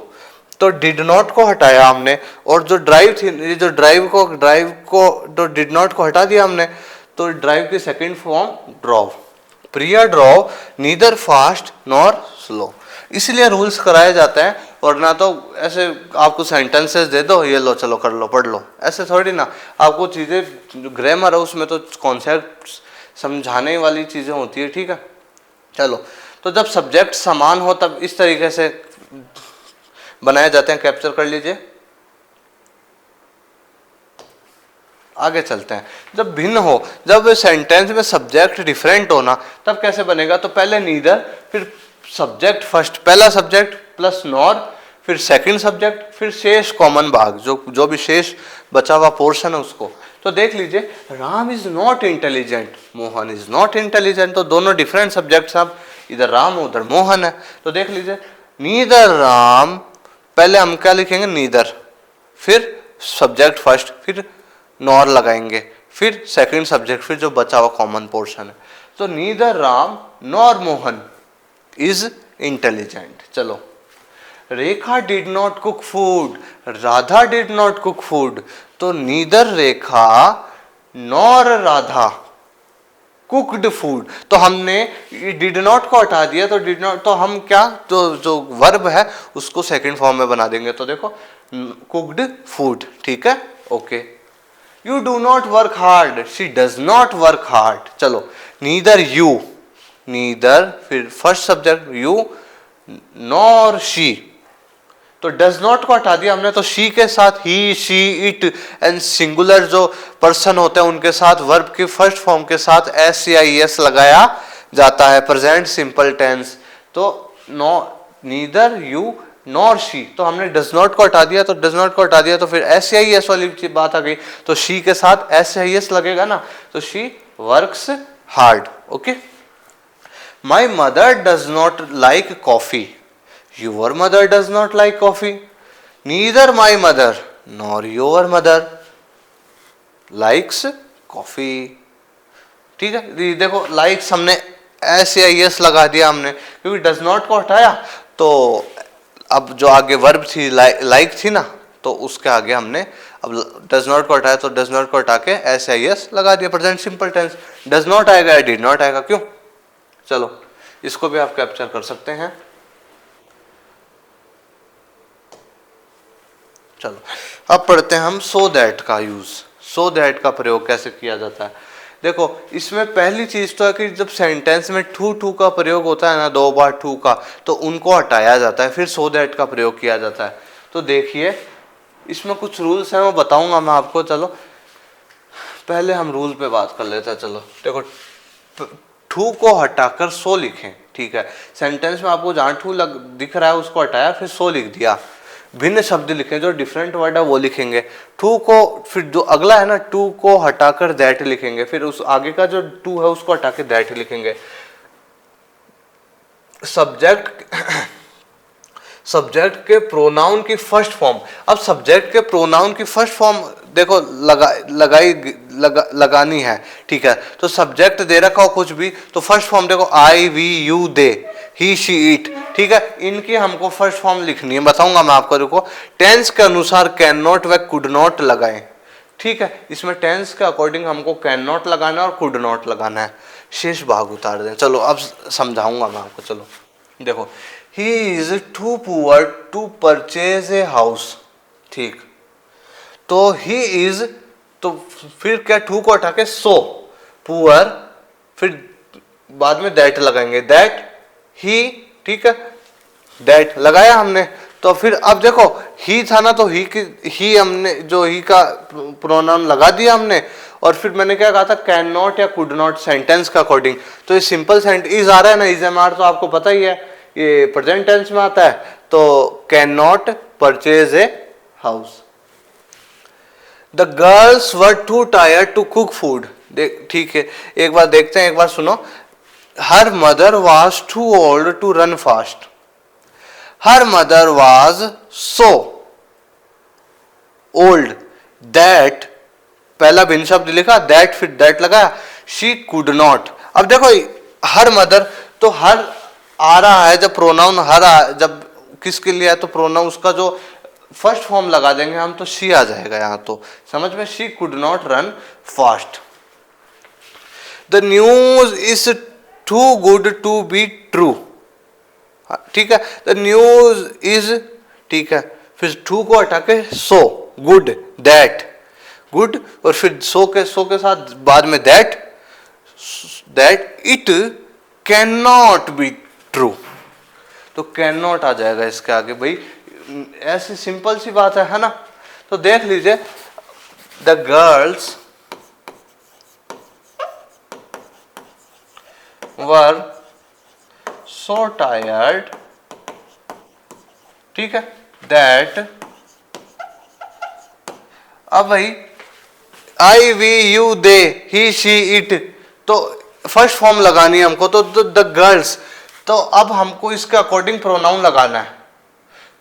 तो डिड नॉट को हटाया हमने, और जो ड्राइव थी, ये जो ड्राइव को तो डिड नॉट को हटा दिया हमने, तो ड्राइव की second form drove. Priya drove neither fast nor slow, इसलिए रूल्स कराए जाते हैं। और ना तो ऐसे आपको सेंटेंसेस दे दो, ये लो चलो कर लो पढ़ लो, ऐसे थोड़ी ना। आपको चीज़ें जो ग्रामर है उसमें तो कॉन्सेप्ट समझाने वाली चीज़ें होती है। ठीक है, चलो, तो जब सब्जेक्ट समान हो तब इस तरीके से बनाए जाते हैं, कैप्चर कर लीजिए। आगे चलते हैं, जब भिन्न हो, जब सेंटेंस में सब्जेक्ट डिफरेंट हो ना, तब कैसे बनेगा। तो पहले नीदर, फिर सब्जेक्ट फर्स्ट, पहला सब्जेक्ट प्लस नॉर, फिर सेकंड सब्जेक्ट, फिर शेष कॉमन भाग, जो भी शेष बचा हुआ पोर्शन है उसको। तो देख लीजिए, Ram is not intelligent, Mohan is not intelligent, तो दोनों डिफरेंट सब्जेक्ट्स, अब इधर राम उधर मोहन है। तो देख लीजिए, नीदर राम, पहले हम क्या लिखेंगे नीदर, फिर सब्जेक्ट फर्स्ट, फिर नॉर लगाएंगे, फिर सेकंड सब्जेक्ट, फिर जो बचा हुआ कॉमन पोर्शन है। तो neither Ram nor Mohan is intelligent. चलो, Rekha did not cook food, Radha did not cook food, तो neither Rekha nor Radha cooked food, तो हमने डिड नॉट को हटा दिया, तो डिड नॉट, तो हम क्या, तो जो वर्ब है उसको सेकंड फॉर्म में बना देंगे। तो देखो कुकड फूड, ठीक है, okay. You do not work hard, she does not work hard. चलो, नीदर यू, नीदर फिर first subject you, nor she, तो डज नॉट को हटा दिया हमने, तो शी के साथ ही, शी, इट एंड सिंगुलर जो पर्सन होते हैं उनके साथ वर्ब की फर्स्ट फॉर्म के साथ एस या एस लगाया जाता है, प्रेजेंट सिंपल टेंस। तो no, neither you nor she, तो हमने डज नॉट को हटा दिया, तो डज नॉट को हटा दिया तो फिर एस या एस वाली बात आ गई, तो शी के साथ एस या एस लगेगा ना, तो she works hard. Okay, my mother does not like coffee, your mother does not like coffee, neither my mother nor your mother likes coffee। ठीक है, देखो likes हमने एस या यस लगा दिया हमने, क्योंकि डज नॉट को हटाया, तो अब जो आगे वर्ब थी लाइक थी ना, तो उसके आगे हमने अब डज नॉट को हटाया, तो डज नॉट को हटा के एस या यस लगा दिया, present simple tense. Does not आएगा या डिड नॉट आएगा, क्यों? चलो, इसको भी आप कैप्चर कर सकते हैं। चलो, अब पढ़ते हैं हम सो दैट का यूज। सो दैट का प्रयोग कैसे किया जाता है? देखो, इसमें पहली चीज तो है कि जब सेंटेंस में टू टू का प्रयोग होता है ना, दो बार टू का, तो उनको हटाया जाता है, फिर सो दैट का प्रयोग किया जाता है। तो देखिए, इसमें कुछ रूल्स हैं, वो बताऊंगा मैं आपको। चलो, पहले हम रूल पे बात कर लेते हैं। चलो देखो, टू को हटाकर सो लिखें, ठीक है। सेंटेंस में आपको जहाँ टू दिख रहा है उसको हटाया, फिर सो लिख दिया। भिन्न शब्द लिखें, जो डिफरेंट वर्ड है वो लिखेंगे। टू को, फिर जो अगला है ना, टू को हटाकर दैट लिखेंगे, फिर उस आगे का जो टू है उसको हटा के दैट लिखेंगे। सब्जेक्ट के प्रोनाउन की फर्स्ट फॉर्म, अब सब्जेक्ट के प्रोनाउन की फर्स्ट फॉर्म देखो लगानी है, ठीक है। तो सब्जेक्ट दे रखा हो कुछ भी, तो फर्स्ट फॉर्म देखो, I, we, you, they, he, she, it, ठीक है। इनकी हमको फर्स्ट फॉर्म लिखनी है, बताऊंगा मैं आपको। देखो, टेंस के अनुसार कैन नॉट व कुड नॉट लगाएं, ठीक है। इसमें टेंस के अकॉर्डिंग हमको कैन नॉट लगाना है और कुड नॉट लगाना है। शेष भाग उतार दें। चलो, अब समझाऊंगा मैं आपको। चलो देखो, he is too poor to purchase a house, ठीक। तो ही इज, तो फिर क्या, टू को हटा के सो, पुअर, फिर बाद में दैट लगाएंगे, दैट ही, ठीक है, दैट लगाया हमने। तो फिर अब देखो, ही था ना, तो ही हमने जो ही का प्रोनाउन लगा दिया हमने, और फिर मैंने क्या कहा था, कैन नॉट या कुड नॉट, सेंटेंस का अकॉर्डिंग। तो ये सिंपल सेंटेंस इज आ रहा है ना, इज एम आर, तो आपको पता ही है ये प्रेजेंट टेंस में आता है। तो can not purchase a house. The girls were too tired to cook food, ठीक है, एक बार देखते हैं, एक बार सुनो। Her mother was too old to run fast, her mother was so old that, पहला भिन्न शब्द लिखा, दैट, फिर दैट लगाया, शी कुड नॉट। अब देखो, हर मदर, तो हर आ रहा है, जब प्रोनाउन हर जब किसके लिए है, तो प्रोनाउन उसका जो फर्स्ट फॉर्म लगा देंगे हम, तो शी आ जाएगा यहाँ। तो समझ में, she could not run fast. The news is too good to be true, ठीक है। द न्यूज इज, ठीक है, फिर टू को हटा के सो, गुड, दैट, गुड, और फिर सो के साथ बाद में that it can not be true, तो कैन नॉट आ जाएगा इसके आगे। भाई ऐसी सिंपल सी बात है ना। तो देख लीजिए, the girls were so tired, ठीक है, दैट, अब भाई I, we, you, they, he, she, it, तो फर्स्ट फॉर्म लगानी है हमको, तो द गर्ल्स, तो अब हमको इसके अकॉर्डिंग प्रोनाउन लगाना है।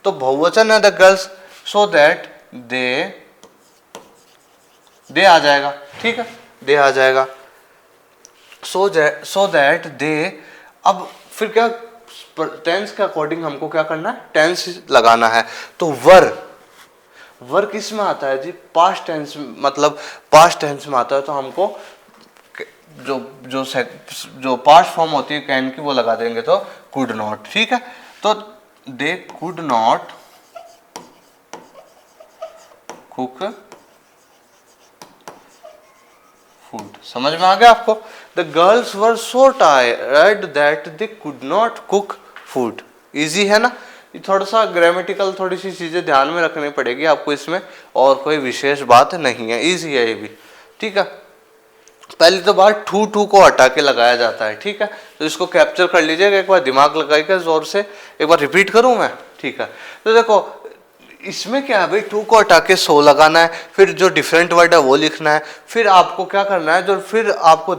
तो बहुवचन है the girls, so that they आ जाएगा, ठीक है, दे आ जाएगा। सो दैट दे, अब फिर क्या, टेंस के अकॉर्डिंग हमको क्या करना है, टेंस लगाना है। तो वर किस में आता है जी, पास्ट टेंस, मतलब पास्ट टेंस में आता है। तो हमको जो पास्ट फॉर्म होती है कैन की, वो लगा देंगे, तो कुड नॉट, ठीक है। तो they could not cook food. समझ में आ गया आपको? The girls were so tired that they could not cook food. Easy है ना? ये थोड़ा सा ग्रामेटिकल थोड़ी सी चीजें ध्यान में रखनी पड़ेगी आपको इसमें, और कोई विशेष बात नहीं है, इजी है ये भी। ठीक है, पहली तो बात टू टू को हटा के लगाया जाता है। ठीक है, तो इसको कैप्चर कर लीजिएगा, एक बार दिमाग लगाइएगा जोर से, एक बार रिपीट करूं मैं? ठीक है, तो देखो इसमें क्या है भाई, टू को हटा के सो लगाना है, फिर जो डिफरेंट वर्ड है वो लिखना है, फिर आपको क्या करना है, जो फिर आपको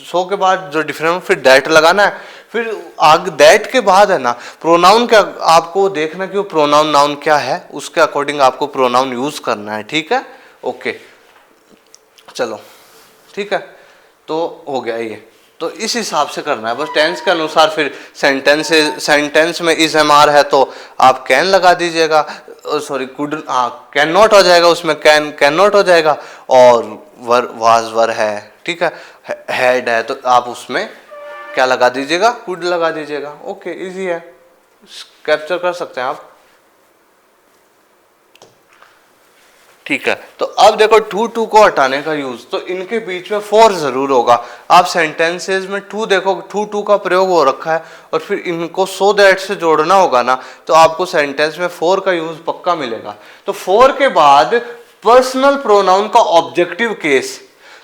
सो के बाद जो डिफरेंट, फिर दैट लगाना है, फिर आगे दैट के बाद है ना प्रोनाउन क्या, आपको देखना कि वो प्रोनाउन नाउन क्या है, उसके अकॉर्डिंग आपको प्रोनाउन यूज करना है। ठीक है, ओके चलो ठीक है, तो हो गया ये, तो इस हिसाब से करना है बस टेंस के अनुसार। फिर सेंटेंस में इज एम आर है तो आप कैन लगा दीजिएगा, सॉरी कुड, हाँ कैन नॉट हो जाएगा, उसमें कैन नॉट हो जाएगा, और वर वाज वर है, ठीक है, हैड है तो आप उसमें क्या लगा दीजिएगा, कुड लगा दीजिएगा। ओके इजी है, कैप्चर कर सकते हैं आप। ठीक है, तो अब देखो टू टू को हटाने का यूज, तो इनके बीच में फॉर जरूर होगा। आप सेंटेंसेस में टू देखो, टू टू का प्रयोग हो रखा है, और फिर इनको सो दैट से जोड़ना होगा ना, तो आपको सेंटेंस में फॉर का यूज पक्का मिलेगा। तो फॉर के बाद पर्सनल प्रोनाउन का ऑब्जेक्टिव केस,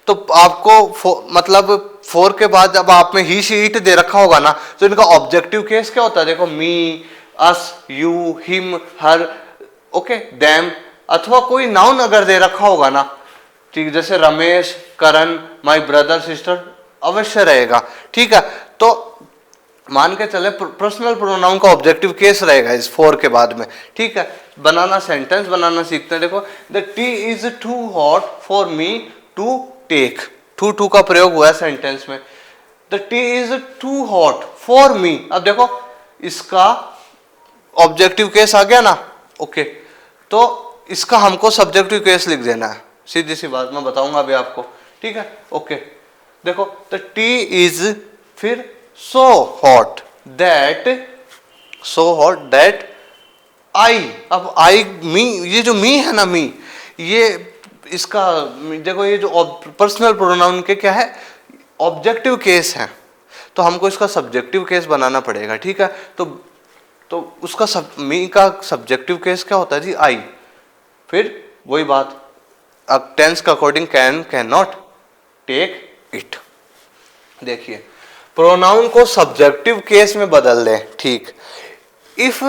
तो आपको मतलब फॉर के बाद जब आप में ही शी इट दे रखा होगा ना, तो इनका ऑब्जेक्टिव केस क्या होता है, देखो me, us, you, him, her, okay, them, अथवा कोई नाउन अगर दे रखा होगा ना, ठीक, जैसे रमेश, करण, माय ब्रदर, सिस्टर, अवश्य रहेगा। ठीक है, तो मान के चले पर्सनल प्रोनाउन का ऑब्जेक्टिव केस रहेगा इस फॉर के बाद में। ठीक है, बनाना सेंटेंस बनाना सीखते हैं। देखो the tea is too hot for me to take, too too का प्रयोग हुआ है सेंटेंस में। The tea is too hot for me, अब देखो इसका ऑब्जेक्टिव केस आ गया ना, ओके, तो इसका हमको सब्जेक्टिव केस लिख देना है, सीधी सी बात, मैं बताऊंगा अभी आपको। ठीक है, ओके, देखो द टी इज, फिर so hot that, so hot that I, अब आई मी, ये जो मी है ना, मी, ये इसका देखो, ये जो पर्सनल प्रोनाउन के क्या है, ऑब्जेक्टिव केस है, तो हमको इसका सब्जेक्टिव केस बनाना पड़ेगा। ठीक है, तो उसका मी का सब्जेक्टिव केस क्या होता है जी, आई, फिर वही बात, अब टेंस के according can not, take, it. देखिए प्रोनाउन को सब्जेक्टिव केस में बदल दें। ठीक, इफ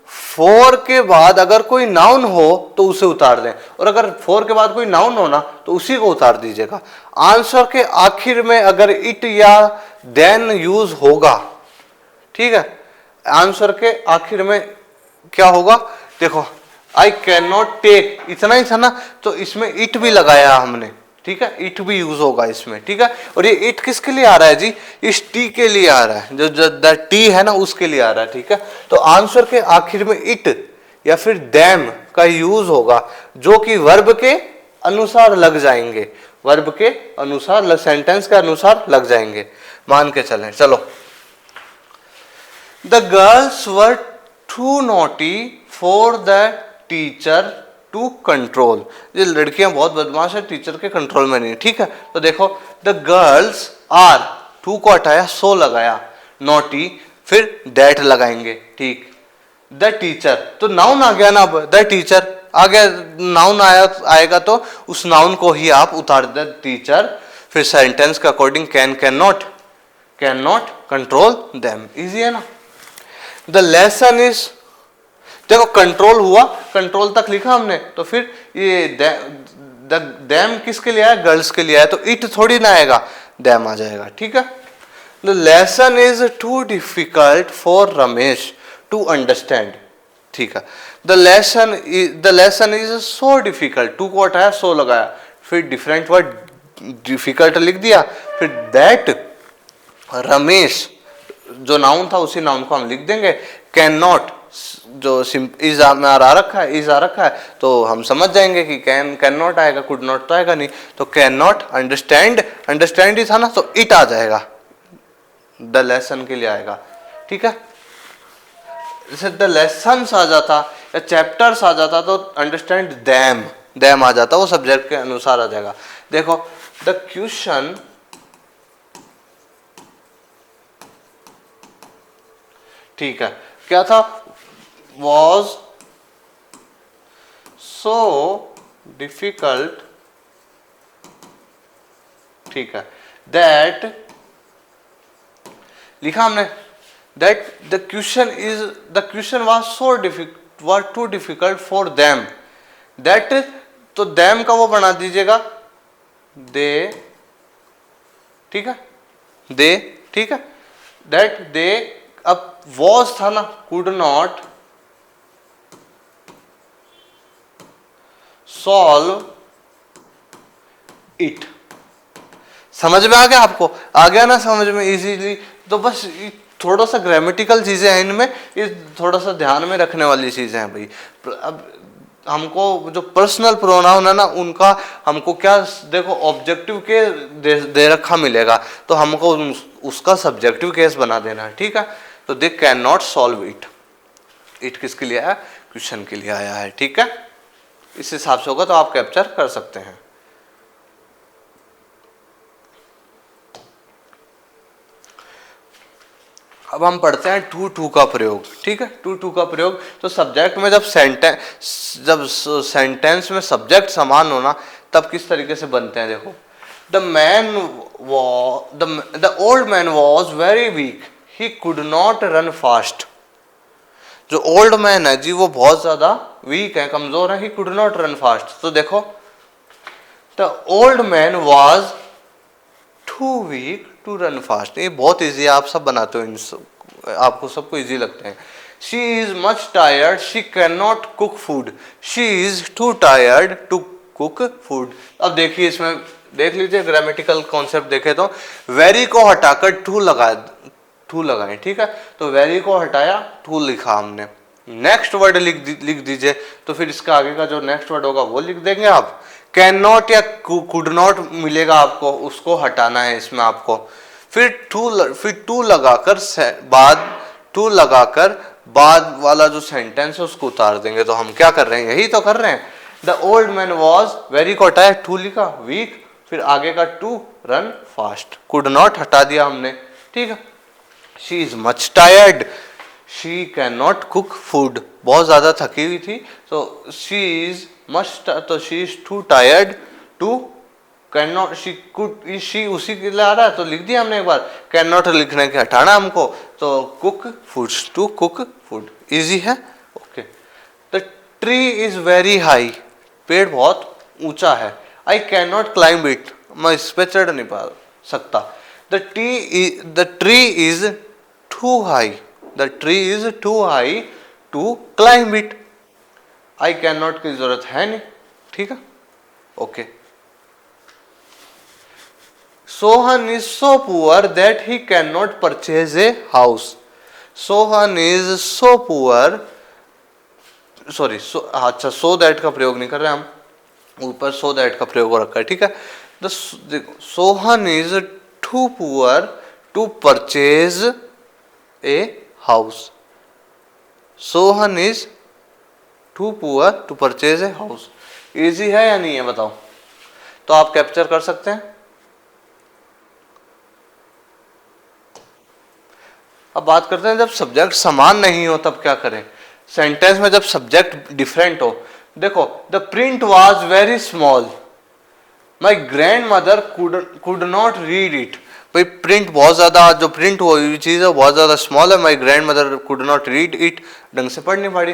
फॉर के बाद अगर कोई नाउन हो तो उसे उतार दें, और अगर फॉर के बाद कोई नाउन हो ना तो उसी को उतार दीजिएगा। आंसर के आखिर में अगर इट या देन यूज होगा, ठीक है, आंसर के आखिर में क्या होगा, देखो आई कैन नॉट टेक, इतना ही था ना, तो इसमें इट भी लगाया हमने। ठीक है, इट भी यूज होगा इसमें। ठीक है, और ये इट किसके लिए आ रहा है जी, इस टी के लिए आ रहा है, जो द टी है ना उसके लिए आ रहा है। ठीक है, तो आंसर के आखिर में इट या फिर दैम का यूज होगा, जो कि वर्ब के अनुसार लग जाएंगे, वर्ब के अनुसार, सेंटेंस के अनुसार लग जाएंगे। मान के चलें, चलो, the girls were too naughty for the teacher to control, ये लड़कियां बहुत बदमाश है, टीचर के कंट्रोल में नहीं। ठीक है, तो देखो द गर्ल्स आर, टू को हटाया, सो लगाया, नॉटी, फिर दैट लगाएंगे। ठीक, द टीचर, तो नाउन आ गया ना, अब द टीचर आ गया, नाउन आएगा तो उस नाउन को ही आप उतार दे, टीचर, फिर सेंटेंस के according can not control them. Easy है ना। द लेसन इज, देखो कंट्रोल हुआ, कंट्रोल तक लिखा हमने, तो फिर ये दैम किसके लिए आया, गर्ल्स के लिए आया, तो इट थोड़ी ना आएगा, दैम आ जाएगा। ठीक है, the lesson is too difficult for Ramesh to understand. ठीक है, the lesson is so difficult, too को हटाया, सो लगाया, फिर डिफरेंट वर्ड डिफिकल्ट लिख दिया, फिर दैट रमेश, जो नाउन था उसी नाउन को हम लिख देंगे, कैन नॉट, जो इज आ रखा है, तो हम समझ जाएंगे कि कैन नॉट आएगा, कुड नॉट तो आएगा नहीं, तो कैन नॉट अंडरस्टैंड ही था ना, तो इट आ जाएगा, द लेसन के लिए आएगा। ठीक है, जैसे द लेसन्स आ जाता या चैप्टर्स आ जाता तो अंडरस्टैंड दैम आ जाता, वो सब्जेक्ट के अनुसार आ जाएगा। देखो द क्वेश्चन ठीक है, क्या था, वॉज सो डिफिकल्ट, ठीक है, दैट लिखा हमने, that the question was too difficult for them, that, तो them का वो बना दीजिएगा दे, ठीक है, दे, ठीक है, दैट दे, अब was था ना, could not solve it, समझ में आ गया आपको, आ गया ना समझ में इजीली। तो बस थोड़ा सा ग्रामेटिकल चीजें हैं इनमें, ये थोड़ा सा ध्यान में रखने वाली चीजें हैं भाई। अब हमको जो पर्सनल प्रोनाउन है ना, उनका हमको क्या, देखो ऑब्जेक्टिव के दे रखा मिलेगा, तो हमको उसका सब्जेक्टिव केस बना देना है, ठीक है। तो they can not solve it, it किसके लिए आया, क्वेश्चन के लिए आया है, ठीक है। इस हिसाब से होगा तो आप कैप्चर कर सकते हैं। अब हम पढ़ते हैं टू टू का प्रयोग, ठीक है। टू टू का प्रयोग, तो सब्जेक्ट में जब सेंटेंस में सब्जेक्ट समान होना, तब किस तरीके से बनते हैं, देखो, the old man was very weak, he could not run fast. जो ओल्ड मैन है जी, वो बहुत ज्यादा वीक है, कमजोर है, he could not run fast. तो देखो, the old man was too weak to run fast, ये बहुत इजी है, आप सब बनाते हो, इन सब आपको सबको इजी लगते हैं। She is much tired, she can not cook food, she is too tired to cook food. अब देखिए, इसमें देख लीजिए ग्रामेटिकल कॉन्सेप्ट देखे तो, वेरी को हटाकर टू लगाए, ठीक है। तो वेरी को हटाया, टू लिखा हमने, नेक्स्ट वर्ड लिख दीजिए, तो फिर इसका आगे का जो नेक्स्ट वर्ड होगा वो लिख देंगे आप। कैन नॉट या कुड नॉट मिलेगा आपको, उसको हटाना है इसमें आपको। फिर टू लगाकर बाद वाला जो सेंटेंस है उसको उतार देंगे। तो हम क्या कर रहे हैं, यही तो कर रहे हैं। The old man was, very को हटाया, टू लिखा, वीक, फिर आगे का too, run fast, could not हटा दिया हमने, ठीक है। She is much tired, she can not cook food, बहुत ज्यादा थकी हुई थी, तो शी इज मच, तो she is too tired to, can not, she could, she उसी के लिए आ रहा है तो लिख दिया हमने एक बार, कैन नॉट लिखने के हटाना हमको, तो cook foods, to cook food, easy है, okay. The tree is very high, पेड़ बहुत ऊंचा है, I can not climb it, मैं इस पे चढ़ नहीं पा सकता। The tree is too high, the tree is too high to climb it, I can not की जरूरत है नहीं, ठीक है, okay. Sohan is so poor that he can not purchase a house, Sohan is so poor, sorry, अच्छा, so that का प्रयोग नहीं कर रहे हम, ऊपर सो दैट का प्रयोग हो रखा है, ठीक है। देखो, Sohan is too poor to purchase a house, Sohan is too poor to purchase a house, easy है या नहीं है बताओ, तो आप कैप्चर कर सकते हैं। अब बात करते हैं जब सब्जेक्ट समान नहीं हो तब क्या करें, सेंटेंस में जब सब्जेक्ट डिफरेंट हो। देखो, the print was very small, my grandmother could not read it, भाई प्रिंट बहुत ज्यादा, जो प्रिंट हुई चीज है बहुत ज्यादा स्मॉल है, my grandmother could not read it, ढंग से पढ़ नहीं पाड़ी,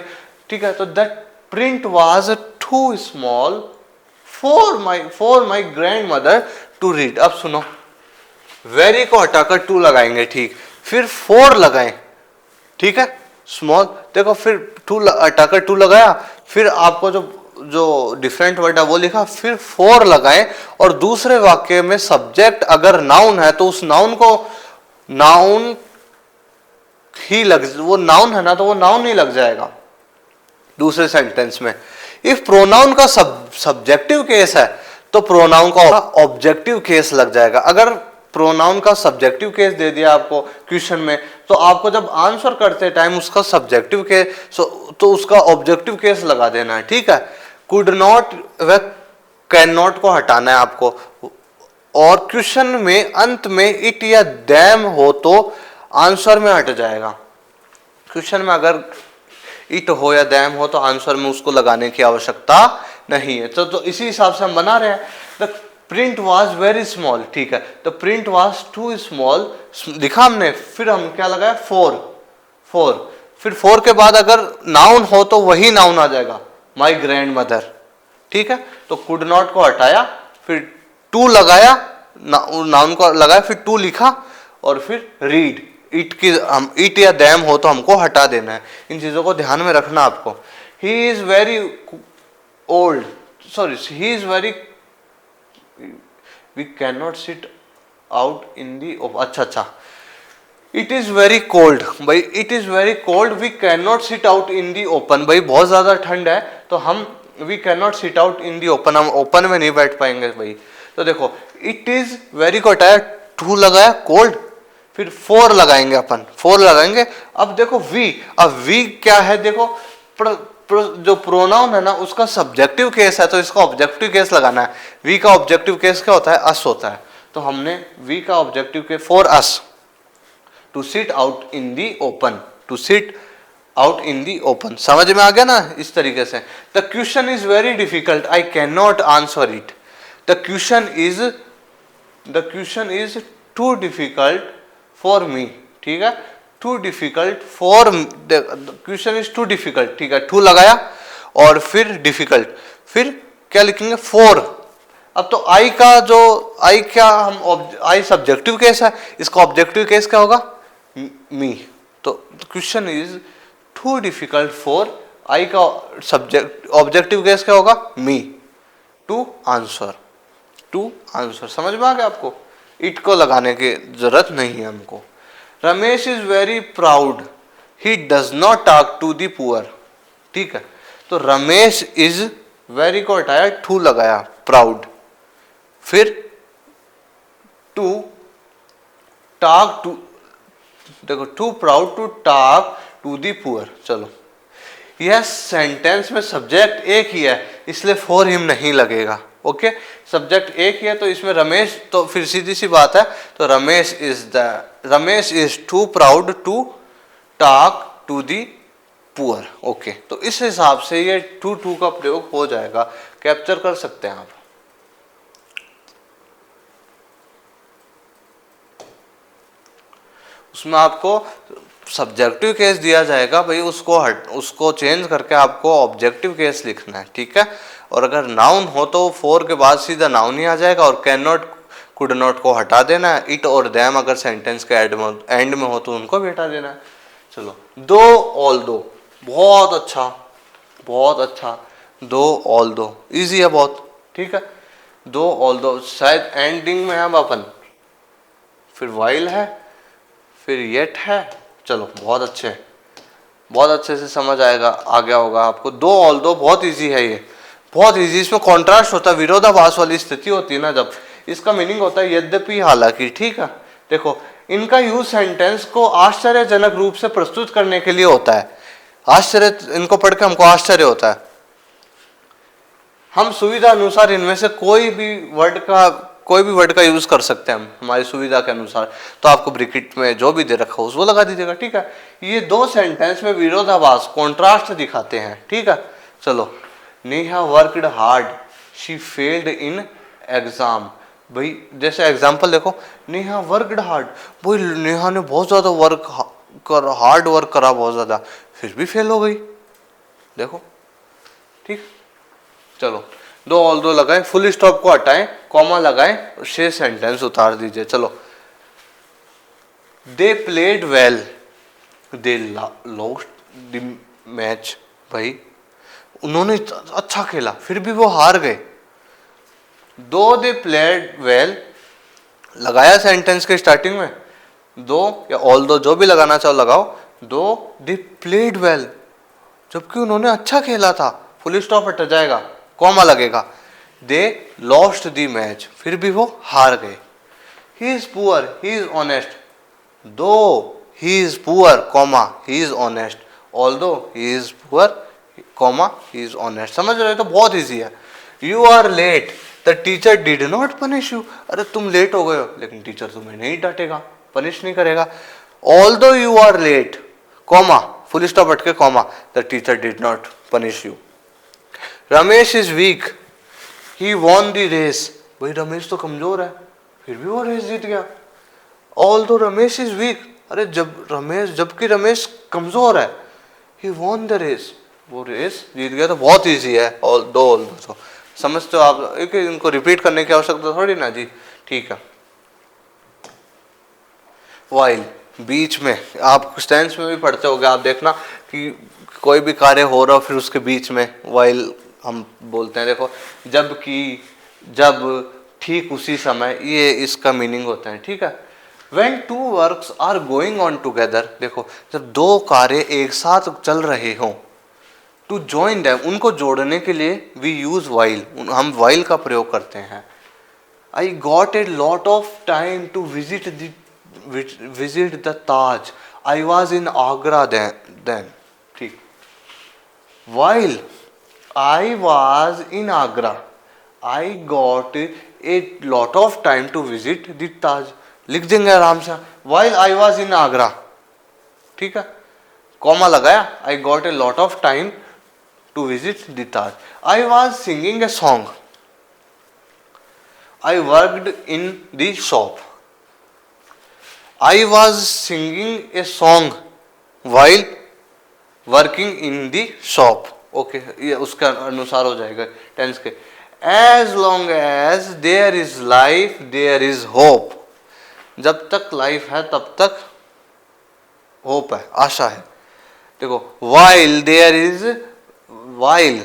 ठीक है। तो that print was too small for my grandmother to read. अब सुनो, वेरी को हटाकर टू लगाएंगे, ठीक, फिर फोर लगाएं, ठीक है, स्मॉल, देखो फिर टू हटाकर टू लगाया, फिर आपको जो डिफरेंट वर्ड है वो लिखा, फिर फोर लगाएं, और दूसरे वाक्य में सब्जेक्ट अगर नाउन है तो उस नाउन को नाउन ही वो नाउन है ना, तो वो नाउन ही लग जाएगा दूसरे सेंटेंस में। इफ प्रोनाउन का सब्जेक्टिव केस है तो प्रोनाउन का ऑब्जेक्टिव केस लग जाएगा। अगर प्रोनाउन का सब्जेक्टिव केस दे दिया आपको क्वेश्चन में, तो आपको जब आंसर करते टाइम उसका सब्जेक्टिव केस, तो उसका ऑब्जेक्टिव केस लगा देना है, ठीक है। कुड नॉट व कैन नॉट को हटाना है आपको, और क्वेश्चन में अंत में इट या दैम हो तो आंसर में हट जाएगा। क्वेश्चन में अगर इट हो या दैम हो तो आंसर में उसको लगाने की आवश्यकता नहीं है। तो इसी हिसाब से हम बना रहे हैं। The print was very small, ठीक है, the print was too small लिखा हमने, फिर हम क्या लगाया, फोर, फिर फोर के बाद अगर नाउन हो तो वही नाउन आ जाएगा, माई ग्रैंड मदर, ठीक है। तो कुड नॉट को हटाया, फिर टू लगाया, नाउन को लगाया, फिर टू लिखा और फिर रीड। इट की हम इट या दैम हो तो हमको हटा देना है। इन चीजों को ध्यान में रखना आपको। He is very old, sorry, he is very, we can not sit out in the, अच्छा, इट इज वेरी कोल्ड, भाई it is very cold, we can not sit out in the open, भाई बहुत ज्यादा ठंड है तो हम we can not sit out in the open, हम ओपन में नहीं बैठ पाएंगे भाई। तो देखो इट इज वेरी को हटाया, टू लगाया, कोल्ड, फिर फोर लगाएंगे अपन, फोर लगाएंगे। अब देखो वी, अब वी क्या है, देखो जो प्रोनाउन है ना उसका सब्जेक्टिव केस है तो इसका ऑब्जेक्टिव केस लगाना है। वी का ऑब्जेक्टिव केस क्या होता है, अस होता है, तो हमने वी का objective case for us, to sit out in the open, to sit out in the open. समझ में आ गया ना इस तरीके से। The question is very difficult, I can not answer it, the question is too difficult for me, ठीक है, too difficult for, question is too difficult, ठीक है, टू लगाया और फिर डिफिकल्ट, फिर क्या लिखेंगे, फोर। अब तो आई का जो आई क्या हम आई सब्जेक्टिव केस है, इसका ऑब्जेक्टिव केस क्या होगा, मी। तो question is too difficult for, I का सब्जेक्ट ऑब्जेक्टिव केस क्या होगा, मी, टू आंसर, समझ में आ गया आपको। इट को लगाने की जरूरत नहीं है हमको। Ramesh is very proud, he does not talk to the poor, ठीक है, तो रमेश इज वेरी को हटाया, टू लगाया, प्राउड, फिर टू टॉक टू, देखो too proud to talk to the poor. चलो यह सेंटेंस में सब्जेक्ट एक ही है इसलिए फॉर हिम नहीं लगेगा, ओके, सब्जेक्ट एक ही है तो इसमें रमेश, तो फिर सीधी सी बात है, तो Ramesh is too proud to talk to the poor, okay. तो इस हिसाब से ये टू का प्रयोग हो जाएगा, कैप्चर कर सकते हैं आप। उसमें आपको सब्जेक्टिव केस दिया जाएगा भाई, उसको चेंज करके आपको ऑब्जेक्टिव केस लिखना है, ठीक है। और अगर नाउन हो तो फोर के बाद सीधा नाउन ही आ जाएगा और कैन नॉट, कुड नॉट को हटा देना है। इट और दैम अगर सेंटेंस के एंड में हो तो उनको भी हटा देना है। चलो दो, ऑल दो, बहुत अच्छा, दो ऑल दो इजी है बहुत, ठीक है। दो ऑल दो शायद एंडिंग में है अपन, फिर वाइल है, फिर येट है। चलो बहुत अच्छे से समझ आएगा, आ गया होगा आपको। दो ऑल दो बहुत इजी है, ये बहुत इजी, इसमें कॉन्ट्रास्ट होता है, विरोधाभास वाली स्थिति होती है ना जब, इसका मीनिंग होता है यद्यपि, हालांकि, ठीक है। देखो इनका यूज सेंटेंस को आश्चर्यजनक रूप से प्रस्तुत करने के लिए होता है। आश्चर्य, इनको पढ़ के हमको आश्चर्य होता है, हम सुविधा अनुसार इनमें से कोई भी वर्ड का यूज कर सकते हैं हम हमारी सुविधा के अनुसार। तो आपको ब्रैकेट में जो भी दे रखा हो उसको लगा दीजिएगा, ठीक है। ये दो सेंटेंस में विरोधाभास, कॉन्ट्रास्ट दिखाते हैं, ठीक है। चलो Neha worked hard, she failed in exam. भाई जैसे एग्जाम्पल देखो, नेहा वर्कड हार्ड, भाई नेहा ने बहुत ज्यादा हार्ड वर्क करा, बहुत ज्यादा, फिर भी फेल हो गई, देखो, ठीक। चलो दो ऑल दो लगाए, फुल स्टॉप को हटाएं, कॉमा लगाएं, शेष सेंटेंस उतार दीजिए। चलो they played well, they lost the match, भाई उन्होंने अच्छा खेला फिर भी वो हार गए। दो दे प्लेड वेल लगाया सेंटेंस के स्टार्टिंग में, दो या ऑल दो जो भी लगाना चाहो लगाओ, दो दे प्लेड वेल, जबकि उन्होंने अच्छा खेला था, फुल स्टॉप हट जाएगा, कॉमा लगेगा। दे लॉस्ट द मैच, फिर भी वो हार गए। He is poor, he is honest, though he is poor, comma he is honest, although he is poor, comma he is honest. समझ रहे हो, तो बहुत इजी है। You are late, the teacher did not punish you, अरे तुम late हो गए हो लेकिन टीचर तुम्हें नहीं डांटेगा, पनिश नहीं करेगा। Although you are late, comma, full stop हटके comma, the teacher did not punish you. Ramesh is weak, he won the race, भाई रमेश तो कमजोर है फिर भी वो रेस जीत गया। ऑल्दो रमेश इज वीक, अरे जबकि रमेश कमजोर है, ही वॉन द रेस, वो रेस जीत गया। तो बहुत इजी है ऑल्दो तो समझते हो आप, एक इनको रिपीट करने की आवश्यकता थोड़ी ना जी, ठीक है। वाइल, बीच में, आप स्टेंस में भी पढ़ते होगे, आप देखना कि कोई भी कार्य हो रहा हो फिर उसके बीच में वाइल हम बोलते हैं। देखो जबकि, जब, ठीक उसी समय, ये इसका मीनिंग होता है, ठीक है। When two works are going on together, देखो जब दो कार्य एक साथ चल रहे हों, to join them, उनको जोड़ने के लिए we use while, हम while का प्रयोग करते हैं। I got a lot of time to visit the Taj, I was in Agra then, ठीक। While I was in Agra, I got a lot of time to visit the Taj, लिख देंगे आराम से, while I was in Agra, ठीक है, comma लगाया, I got a lot of time to visit the Taj, I was singing a song, I worked in the shop, I was singing a song while working in the shop, okay, ये उसका अनुसार हो जाएगा tense के। As long as there is life there is hope, जब तक life है तब तक होप है, आशा है। देखो while there is, while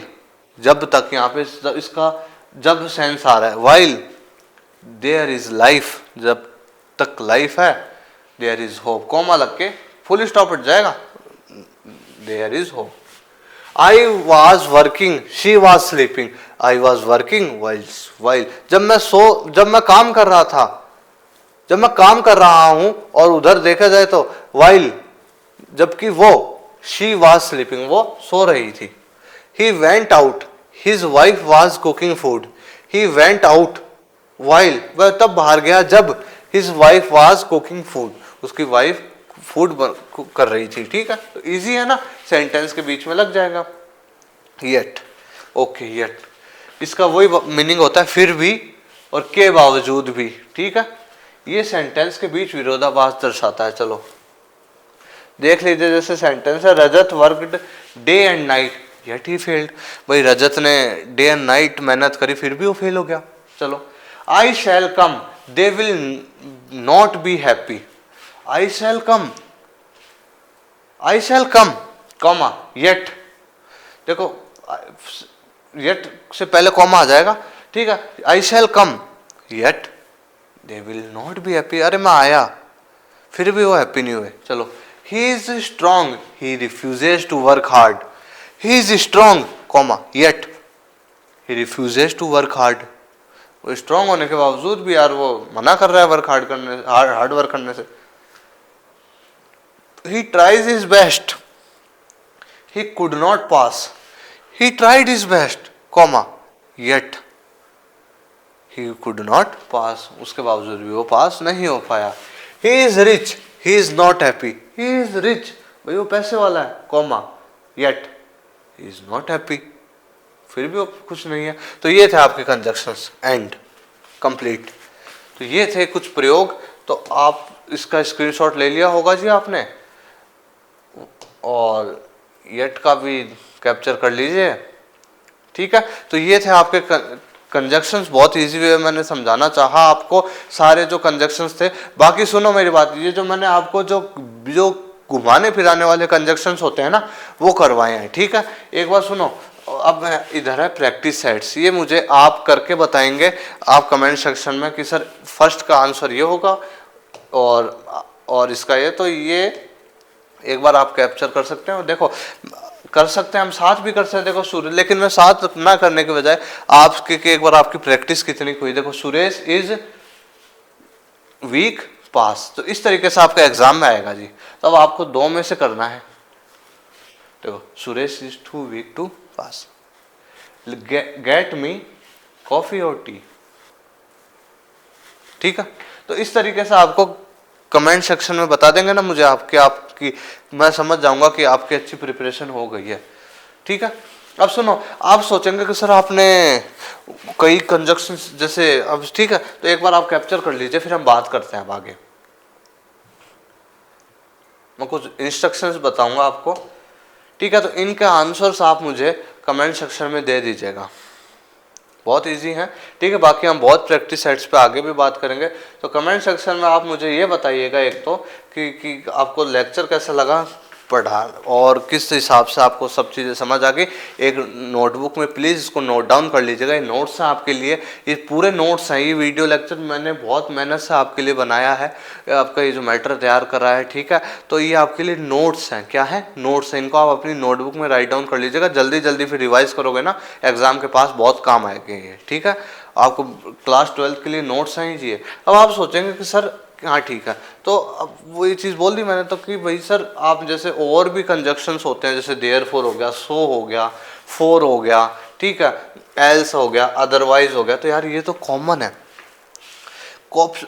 जब तक, यहाँ पे इसका जब सेंस आ रहा है, while there is life, जब तक लाइफ है, there is hope, कॉमा लग के फुल स्टॉप हट जाएगा, there is hope। I was working, she was sleeping, I was working while, जब मैं काम कर रहा था, जब मैं काम कर रहा हूं, और उधर देखा जाए तो while, जबकि वो, she was sleeping, वो सो रही थी। He went out, his wife was cooking food, he went out while, वह तब बाहर गया जब his wife was cooking food, उसकी वाइफ फूड कर रही थी, ठीक है। तो इजी है ना, सेंटेंस के बीच में लग जाएगा। yet, ओके, yet इसका वही मीनिंग होता है फिर भी और के बावजूद भी, ठीक है। ये सेंटेंस के बीच विरोधाभास दर्शाता है। चलो देख लीजिए, जैसे सेंटेंस है, Rajat worked day and night yet he failed, भाई रजत ने डे एंड नाइट मेहनत करी फिर भी वो फेल हो गया। चलो, I shall come they will not be happy, I shall come, I shall come, comma, yet, देखो येट से पहले कॉमा आ जाएगा, ठीक है। I shall come yet they will not be happy, अरे मैं आया फिर भी वो हैप्पी नहीं हुए। चलो, he is strong he refuses to work hard, he is strong, comma, yet he refuses to work hard, वो स्ट्रॉन्ग होने के बावजूद भी यार वो मना कर रहा है वर्क हार्ड करने, हार्ड वर्क करने से। He tries his best, he could not pass, he tried his best, comma, yet he could not pass, उसके बावजूद भी वो पास नहीं हो पाया। he is rich, he is not happy, he is rich, भाई वो पैसे वाला है, comma, yet he is not happy, फिर भी वो खुश नहीं है। तो ये थे आपके कंजक्शंस, एंड कंप्लीट। तो ये थे कुछ प्रयोग, तो आप इसका स्क्रीनशॉट ले लिया होगा जी आपने, और येट का भी कैप्चर कर लीजिए, ठीक है। तो ये थे आपके कंजक्शंस, बहुत इजी वे में मैंने समझाना चाहा आपको सारे जो कंजक्शंस थे। बाकी सुनो मेरी बात, ये जो मैंने आपको जो घुमाने फिराने वाले कंजक्शंस होते हैं ना, वो करवाए हैं, ठीक है। एक बार सुनो, अब इधर है प्रैक्टिस सेट्स, ये मुझे आप करके बताएंगे आप कमेंट सेक्शन में कि सर फर्स्ट का आंसर ये होगा और इसका ये, तो ये एक बार आप कैप्चर कर सकते हैं। देखो कर सकते हैं, हम साथ भी कर सकते हैं, देखो सूर्य, लेकिन मैं साथ ना करने के बजाय आपके एक बार आपकी प्रैक्टिस कितनी हुई, देखो सुरेश इज वीक पास, तो इस तरीके से आपका एग्जाम में आएगा जी। तो अब आपको दो में से करना है, देखो Suresh is too weak to pass, get me coffee और टी, ठीक है। तो इस तरीके से आपको कमेंट सेक्शन में बता देंगे ना मुझे आपकी, मैं समझ जाऊंगा कि आपकी अच्छी प्रिपरेशन हो गई है। ठीक है। अब सुनो, आप सोचेंगे कि सर आपने कई कंजक्शन जैसे, अब ठीक है, तो एक बार आप कैप्चर कर लीजिए, फिर हम बात करते हैं अब आगे। मैं कुछ इंस्ट्रक्शंस बताऊंगा आपको, ठीक है। तो इनके आंसर्स आप मुझे कमेंट सेक्शन में दे दीजिएगा, बहुत इजी है, ठीक है। बाकी हम बहुत प्रैक्टिस सेट्स पे आगे भी बात करेंगे। तो कमेंट सेक्शन में आप मुझे ये बताइएगा एक तो कि आपको लेक्चर कैसा लगा पढ़ा, और किस हिसाब से आपको सब चीज़ें समझ आ गई। एक नोटबुक में प्लीज़ इसको नोट डाउन कर लीजिएगा, ये नोट्स हैं आपके लिए, ये पूरे नोट्स हैं। ये वीडियो लेक्चर मैंने बहुत मेहनत से आपके लिए बनाया है, आपका ये जो मैटर तैयार करा है, ठीक है। तो ये आपके लिए नोट्स हैं, क्या है, नोट्स हैं। इनको आप अपनी नोटबुक में राइट डाउन कर लीजिएगा, जल्दी जल्दी फिर रिवाइज करोगे ना, एग्जाम के पास बहुत काम आएंगे ये, ठीक है। आपको क्लास 12 के लिए नोट्स हैं ही। अब आप सोचेंगे कि सर हाँ ठीक है, तो अब वो ये चीज़ बोल दी मैंने तो कि भाई सर आप जैसे और भी कंजक्शंस होते हैं, जैसे देयरफॉर हो गया, सो हो गया, फॉर हो गया, ठीक है, एल्स हो गया, अदरवाइज हो गया, तो यार ये तो कॉमन है।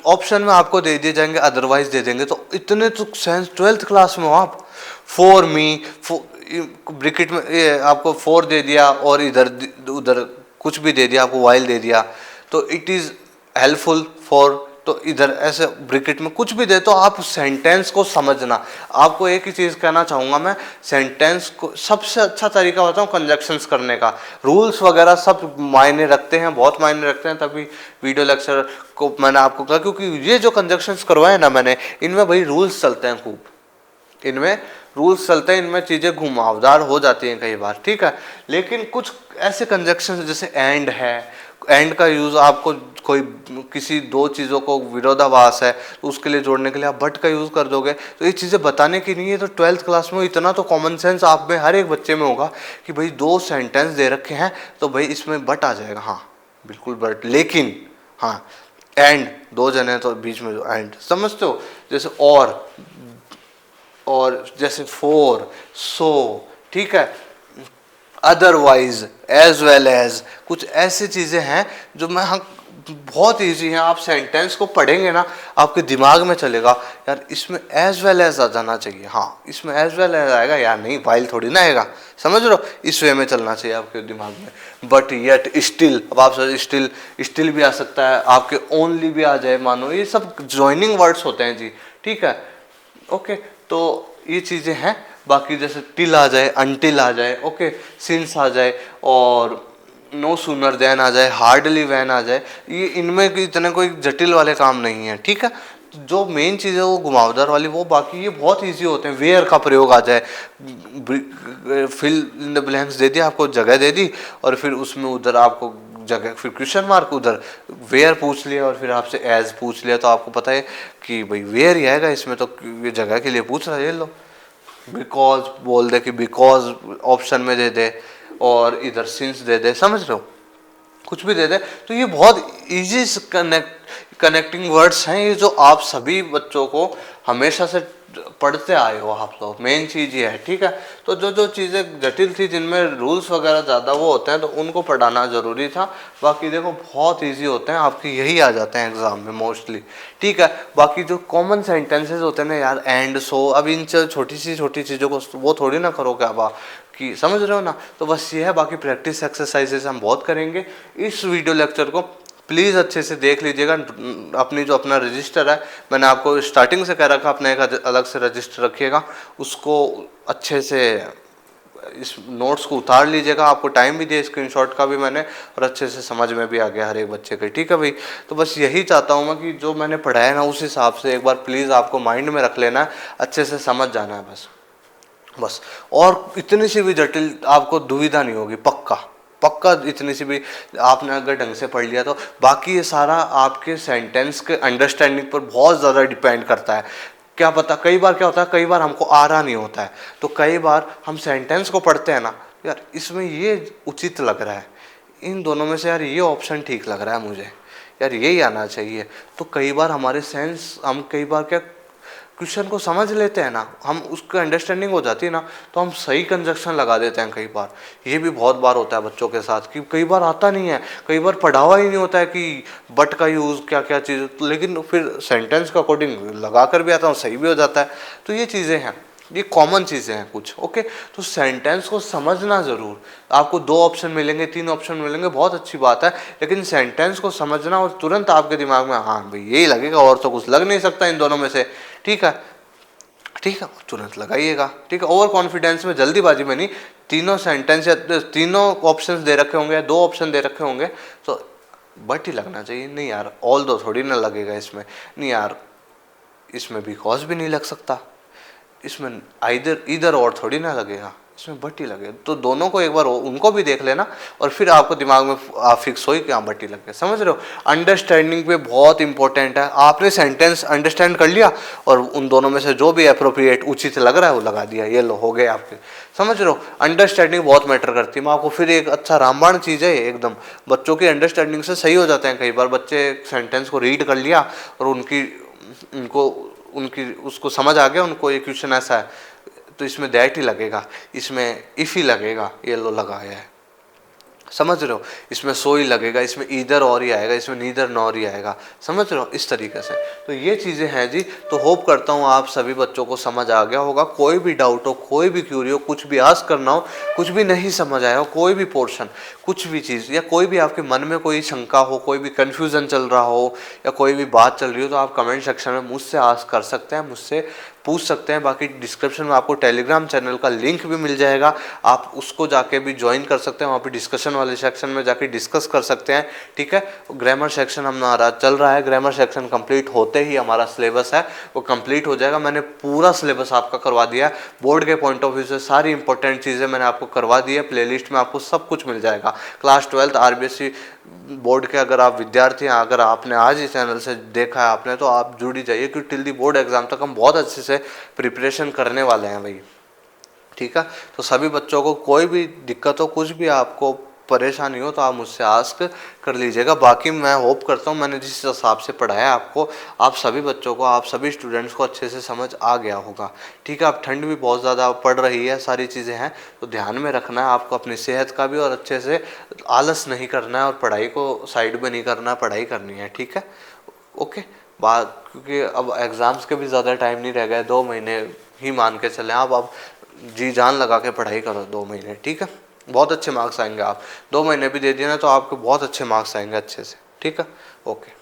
ऑप्शन में आपको दे दिए जाएंगे, अदरवाइज दे देंगे, तो इतने तो सेंस 12th क्लास में हो आप। फॉर मी, ब्रिकेट में ये आपको फॉर दे दिया और इधर उधर कुछ भी दे दिया, आपको वाइल दे दिया, तो इट इज़ हेल्पफुल फॉर, तो इधर ऐसे ब्रिकेट में कुछ भी दे, तो आप सेंटेंस को समझना। आपको एक ही चीज़ कहना चाहूँगा मैं, सेंटेंस को सबसे अच्छा तरीका बताऊँ कंजक्शंस करने का। रूल्स वगैरह सब मायने रखते हैं, बहुत मायने रखते हैं, तभी वीडियो लेक्चर को मैंने आपको कहा, क्योंकि ये जो कंजक्शंस करवाए ना मैंने, इनमें भाई रूल्स चलते हैं खूब, इनमें रूल्स चलते हैं, इनमें चीज़ें घुमावदार हो जाती हैं कई बार, ठीक है। लेकिन कुछ ऐसे कंजक्शन जैसे एंड है, एंड का यूज़ आपको कोई किसी दो चीज़ों को विरोधाभास है तो उसके लिए जोड़ने के लिए आप बट का यूज़ कर दोगे, तो ये चीज़ें बताने की नहीं है। तो 12th क्लास में इतना तो कॉमन सेंस आप में हर एक बच्चे में होगा कि भाई दो सेंटेंस दे रखे हैं तो भाई इसमें बट आ जाएगा, हाँ बिल्कुल बट, लेकिन हाँ एंड, दो जने तो बीच में जो एंड समझते हो, जैसे और जैसे फॉर, सो, ठीक है, अदरवाइज, एज वेल एज, कुछ ऐसी चीज़ें हैं जो मैं हाँ बहुत इजी हैं। आप सेंटेंस को पढ़ेंगे ना आपके दिमाग में चलेगा यार इसमें एज वेल एज आ जाना चाहिए, हाँ इसमें एज वेल एज आएगा, यार नहीं वाइल थोड़ी ना आएगा, समझ रहे हो, इस वे में चलना चाहिए आपके दिमाग में। बट येट, स्टिल, अब आप स्टिल भी आ सकता है, आपके ओनली भी आ जाए, मानो, ये सब ज्वाइनिंग वर्ड्स होते हैं जी, ठीक है, ओके। तो ये चीज़ें हैं, बाकी जैसे टिल आ जाए, अनटिल आ जाए, ओके, सिंस आ जाए, और नो सूनर देन आ जाए, हार्डली वैन आ जाए, ये इनमें इतने कोई जटिल वाले काम नहीं है, ठीक है। जो मेन चीज़ है वो घुमावदार वाली, वो बाकी ये बहुत इजी होते हैं। वेयर का प्रयोग आ जाए, फिल इन द ब्लैंक्स दे दिया, आपको जगह दे दी, और फिर उसमें उधर आपको जगह, फिर क्वेश्चन मार्क, उधर वेयर पूछ लिया, और फिर आपसे एज पूछ लिया, तो आपको पता है कि भाई वेयर ही आएगा इसमें, तो ये जगह के लिए पूछ रहा है, ये लो। बिकॉज बोल दे कि बिकॉज ऑप्शन में दे दे, और इधर सिंस दे दे, समझ रहे हो, कुछ भी दे दे, तो ये बहुत इजी कनेक्टिंग वर्ड्स हैं, ये जो आप सभी बच्चों को हमेशा से पढ़ते आए हो आप लोग, मेन चीज़ ये है, ठीक है। तो जो चीज़ें जटिल थी, जिनमें रूल्स वगैरह ज़्यादा वो होते हैं, तो उनको पढ़ाना ज़रूरी था। बाकी देखो बहुत इजी होते हैं, आपके यही आ जाते हैं एग्जाम में मोस्टली, ठीक है। बाकी जो कॉमन सेंटेंसेस होते हैं ना यार, एंड, सो, अब इन छोटी चीज़ों को वो थोड़ी ना करोगे आप कि, समझ रहे हो ना। तो बस ये है, बाकी प्रैक्टिस एक्सरसाइजेस हम बहुत करेंगे। इस वीडियो लेक्चर को प्लीज़ अच्छे से देख लीजिएगा। अपनी जो अपना रजिस्टर है, मैंने आपको स्टार्टिंग से कह रखा, अपने एक अलग से रजिस्टर रखिएगा, उसको अच्छे से इस नोट्स को उतार लीजिएगा। आपको टाइम भी दिया स्क्रीनशॉट का भी मैंने, और अच्छे से समझ में भी आ गया हर एक बच्चे के, ठीक है भाई। तो बस यही चाहता हूँ मैं कि जो मैंने पढ़ाया ना उस हिसाब से एक बार प्लीज़ आपको माइंड में रख लेना है, अच्छे से समझ जाना है बस। और इतनी सी भी जटिल आपको दुविधा नहीं होगी, पक्का इतनी सी भी आपने अगर ढंग से पढ़ लिया तो। बाकी ये सारा आपके सेंटेंस के अंडरस्टैंडिंग पर बहुत ज़्यादा डिपेंड करता है। क्या पता, कई बार क्या होता है, कई बार हमको आ रहा नहीं होता है, तो कई बार हम सेंटेंस को पढ़ते हैं ना, यार इसमें ये उचित लग रहा है, इन दोनों में से यार ये ऑप्शन ठीक लग रहा है मुझे, यार यही आना चाहिए। तो कई बार हमारे सेंस, हम कई बार क्या क्वेश्चन को समझ लेते हैं ना, हम उसकी अंडरस्टैंडिंग हो जाती है ना, तो हम सही कंजक्शन लगा देते हैं कई बार। ये भी बहुत बार होता है बच्चों के साथ कि कई बार आता नहीं है, कई बार पढ़ा हुआ ही नहीं होता है कि बट का यूज़ क्या क्या चीज़, लेकिन फिर सेंटेंस के अकॉर्डिंग लगा कर भी आता हूँ, सही भी हो जाता है। तो ये चीज़ें हैं, ये कॉमन चीज़ें हैं कुछ। ओके, तो सेंटेंस को समझना ज़रूर। आपको 2 ऑप्शन मिलेंगे, 3 ऑप्शन मिलेंगे, बहुत अच्छी बात है, लेकिन सेंटेंस को समझना और तुरंत आपके दिमाग में हाँ भाई यही लगेगा और तो कुछ लग नहीं सकता इन दोनों में से, ठीक है, ठीक है, तुरंत लगाइएगा। ठीक है, ओवर कॉन्फिडेंस में, जल्दीबाजी में नहीं। तीनों सेंटेंस या तीनों ऑप्शंस दे रखे होंगे, 2 ऑप्शन दे रखे होंगे, तो बट ही लगना चाहिए। नहीं यार ऑल दो थोड़ी ना लगेगा इसमें, नहीं यार इसमें बिकॉज भी नहीं लग सकता, इसमें आइदर इधर और थोड़ी ना लगेगा, इसमें बट ही लगेगा। तो दोनों को एक बार उनको भी देख लेना और फिर आपको दिमाग में आप फिक्स हो कि हाँ बट ही लग गया। समझ रहे हो, अंडरस्टैंडिंग पे बहुत इंपॉर्टेंट है। आपने सेंटेंस अंडरस्टैंड कर लिया और उन दोनों में से जो भी अप्रोप्रिएट उचित लग रहा है वो लगा दिया, ये लो हो गए आपके। समझ रहे हो, अंडरस्टैंडिंग बहुत मैटर करती है। मैं आपको फिर एक अच्छा रामबाण चीज़ है एकदम, बच्चों की अंडरस्टैंडिंग से सही हो जाते हैं कई बार। बच्चे सेंटेंस को रीड कर लिया और उनकी उसको समझ आ गया, उनको ये क्वेश्चन ऐसा है तो इसमें दैट ही लगेगा, इसमें इफ ही लगेगा, ये लो लगाया है। समझ रहे हो, इसमें सो ही लगेगा, इसमें ईदर और ही आएगा, इसमें नीदर नॉर ही आएगा। समझ रहे हो, इस तरीके से। तो ये चीज़ें हैं जी। तो होप करता हूँ आप सभी बच्चों को समझ आ गया होगा। कोई भी डाउट हो, कोई भी क्यूरी हो, कुछ भी आस्क करना हो, कुछ भी नहीं समझ आया हो, कोई भी पोर्शन, कुछ भी चीज़, या कोई भी आपके मन में कोई शंका हो, कोई भी कन्फ्यूज़न चल रहा हो या कोई भी बात चल रही हो, तो आप कमेंट सेक्शन में मुझसे आस्क कर सकते हैं, मुझसे पूछ सकते हैं। बाकी डिस्क्रिप्शन में आपको टेलीग्राम चैनल का लिंक भी मिल जाएगा, आप उसको जाके भी ज्वाइन कर सकते हैं। वहाँ पे डिस्कशन वाले सेक्शन में जाके डिस्कस कर सकते हैं। ठीक है, ग्रामर सेक्शन हमारा चल रहा है, ग्रामर सेक्शन कंप्लीट होते ही हमारा सिलेबस है वो कंप्लीट हो जाएगा। मैंने पूरा सिलेबस आपका करवा दिया है, बोर्ड के पॉइंट ऑफ व्यू से सारी इंपॉर्टेंट चीज़ें मैंने आपको करवा दी है। प्लेलिस्ट में आपको सब कुछ मिल जाएगा। क्लास 12 RBSC बोर्ड के अगर आप विद्यार्थी हैं, अगर आपने आज ही चैनल से देखा है आपने, तो आप जुड़ ही जाइए, क्योंकि टिल दी बोर्ड एग्जाम तक हम बहुत अच्छे से प्रिपरेशन करने वाले हैं भाई। ठीक है, तो सभी बच्चों को कोई भी दिक्कत हो, कुछ भी आपको परेशानी हो, तो आप मुझसे आस्क कर लीजिएगा। बाकी मैं होप करता हूँ मैंने जिस हिसाब से पढ़ाया आपको, आप सभी बच्चों को, आप सभी स्टूडेंट्स को अच्छे से समझ आ गया होगा। ठीक है, अब ठंड भी बहुत ज़्यादा पड़ रही है, सारी चीज़ें हैं, तो ध्यान में रखना है आपको अपनी सेहत का भी, और अच्छे से आलस नहीं करना है और पढ़ाई को साइड में नहीं करना, पढ़ाई करनी है। ठीक है, ओके बात, क्योंकि अब एग्ज़ाम्स के भी ज़्यादा टाइम नहीं रह गए, 2 महीने ही मान के चलें आप। अब जी जान लगा के पढ़ाई करो 2 महीने। ठीक है, बहुत अच्छे मार्क्स आएंगे। आप 2 महीने भी दे दिए ना तो आपके बहुत अच्छे मार्क्स आएंगे अच्छे से। ठीक है, ओके।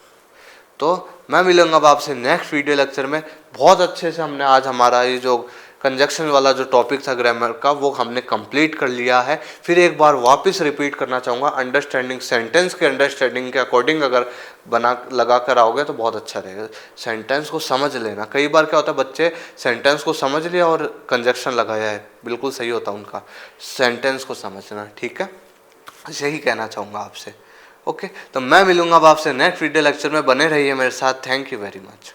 तो मैं मिलूंगा अब आपसे नेक्स्ट वीडियो लेक्चर में। बहुत अच्छे से हमने आज हमारा ये जो कंजक्शन वाला जो टॉपिक था ग्रामर का, वो हमने कंप्लीट कर लिया है। फिर एक बार वापस रिपीट करना चाहूँगा, अंडरस्टैंडिंग, सेंटेंस के अंडरस्टैंडिंग के अकॉर्डिंग अगर बना लगा कर आओगे तो बहुत अच्छा रहेगा। सेंटेंस को समझ लेना। कई बार क्या होता है, बच्चे सेंटेंस को समझ लिया और कंजक्शन लगाया है, बिल्कुल सही होता उनका। सेंटेंस को समझना, ठीक है, यही कहना चाहूँगा आपसे। ओके, तो मैं मिलूंगा अब आपसे नेक्स्ट वीडियो लेक्चर में। बने रहिए मेरे साथ। Thank you very much.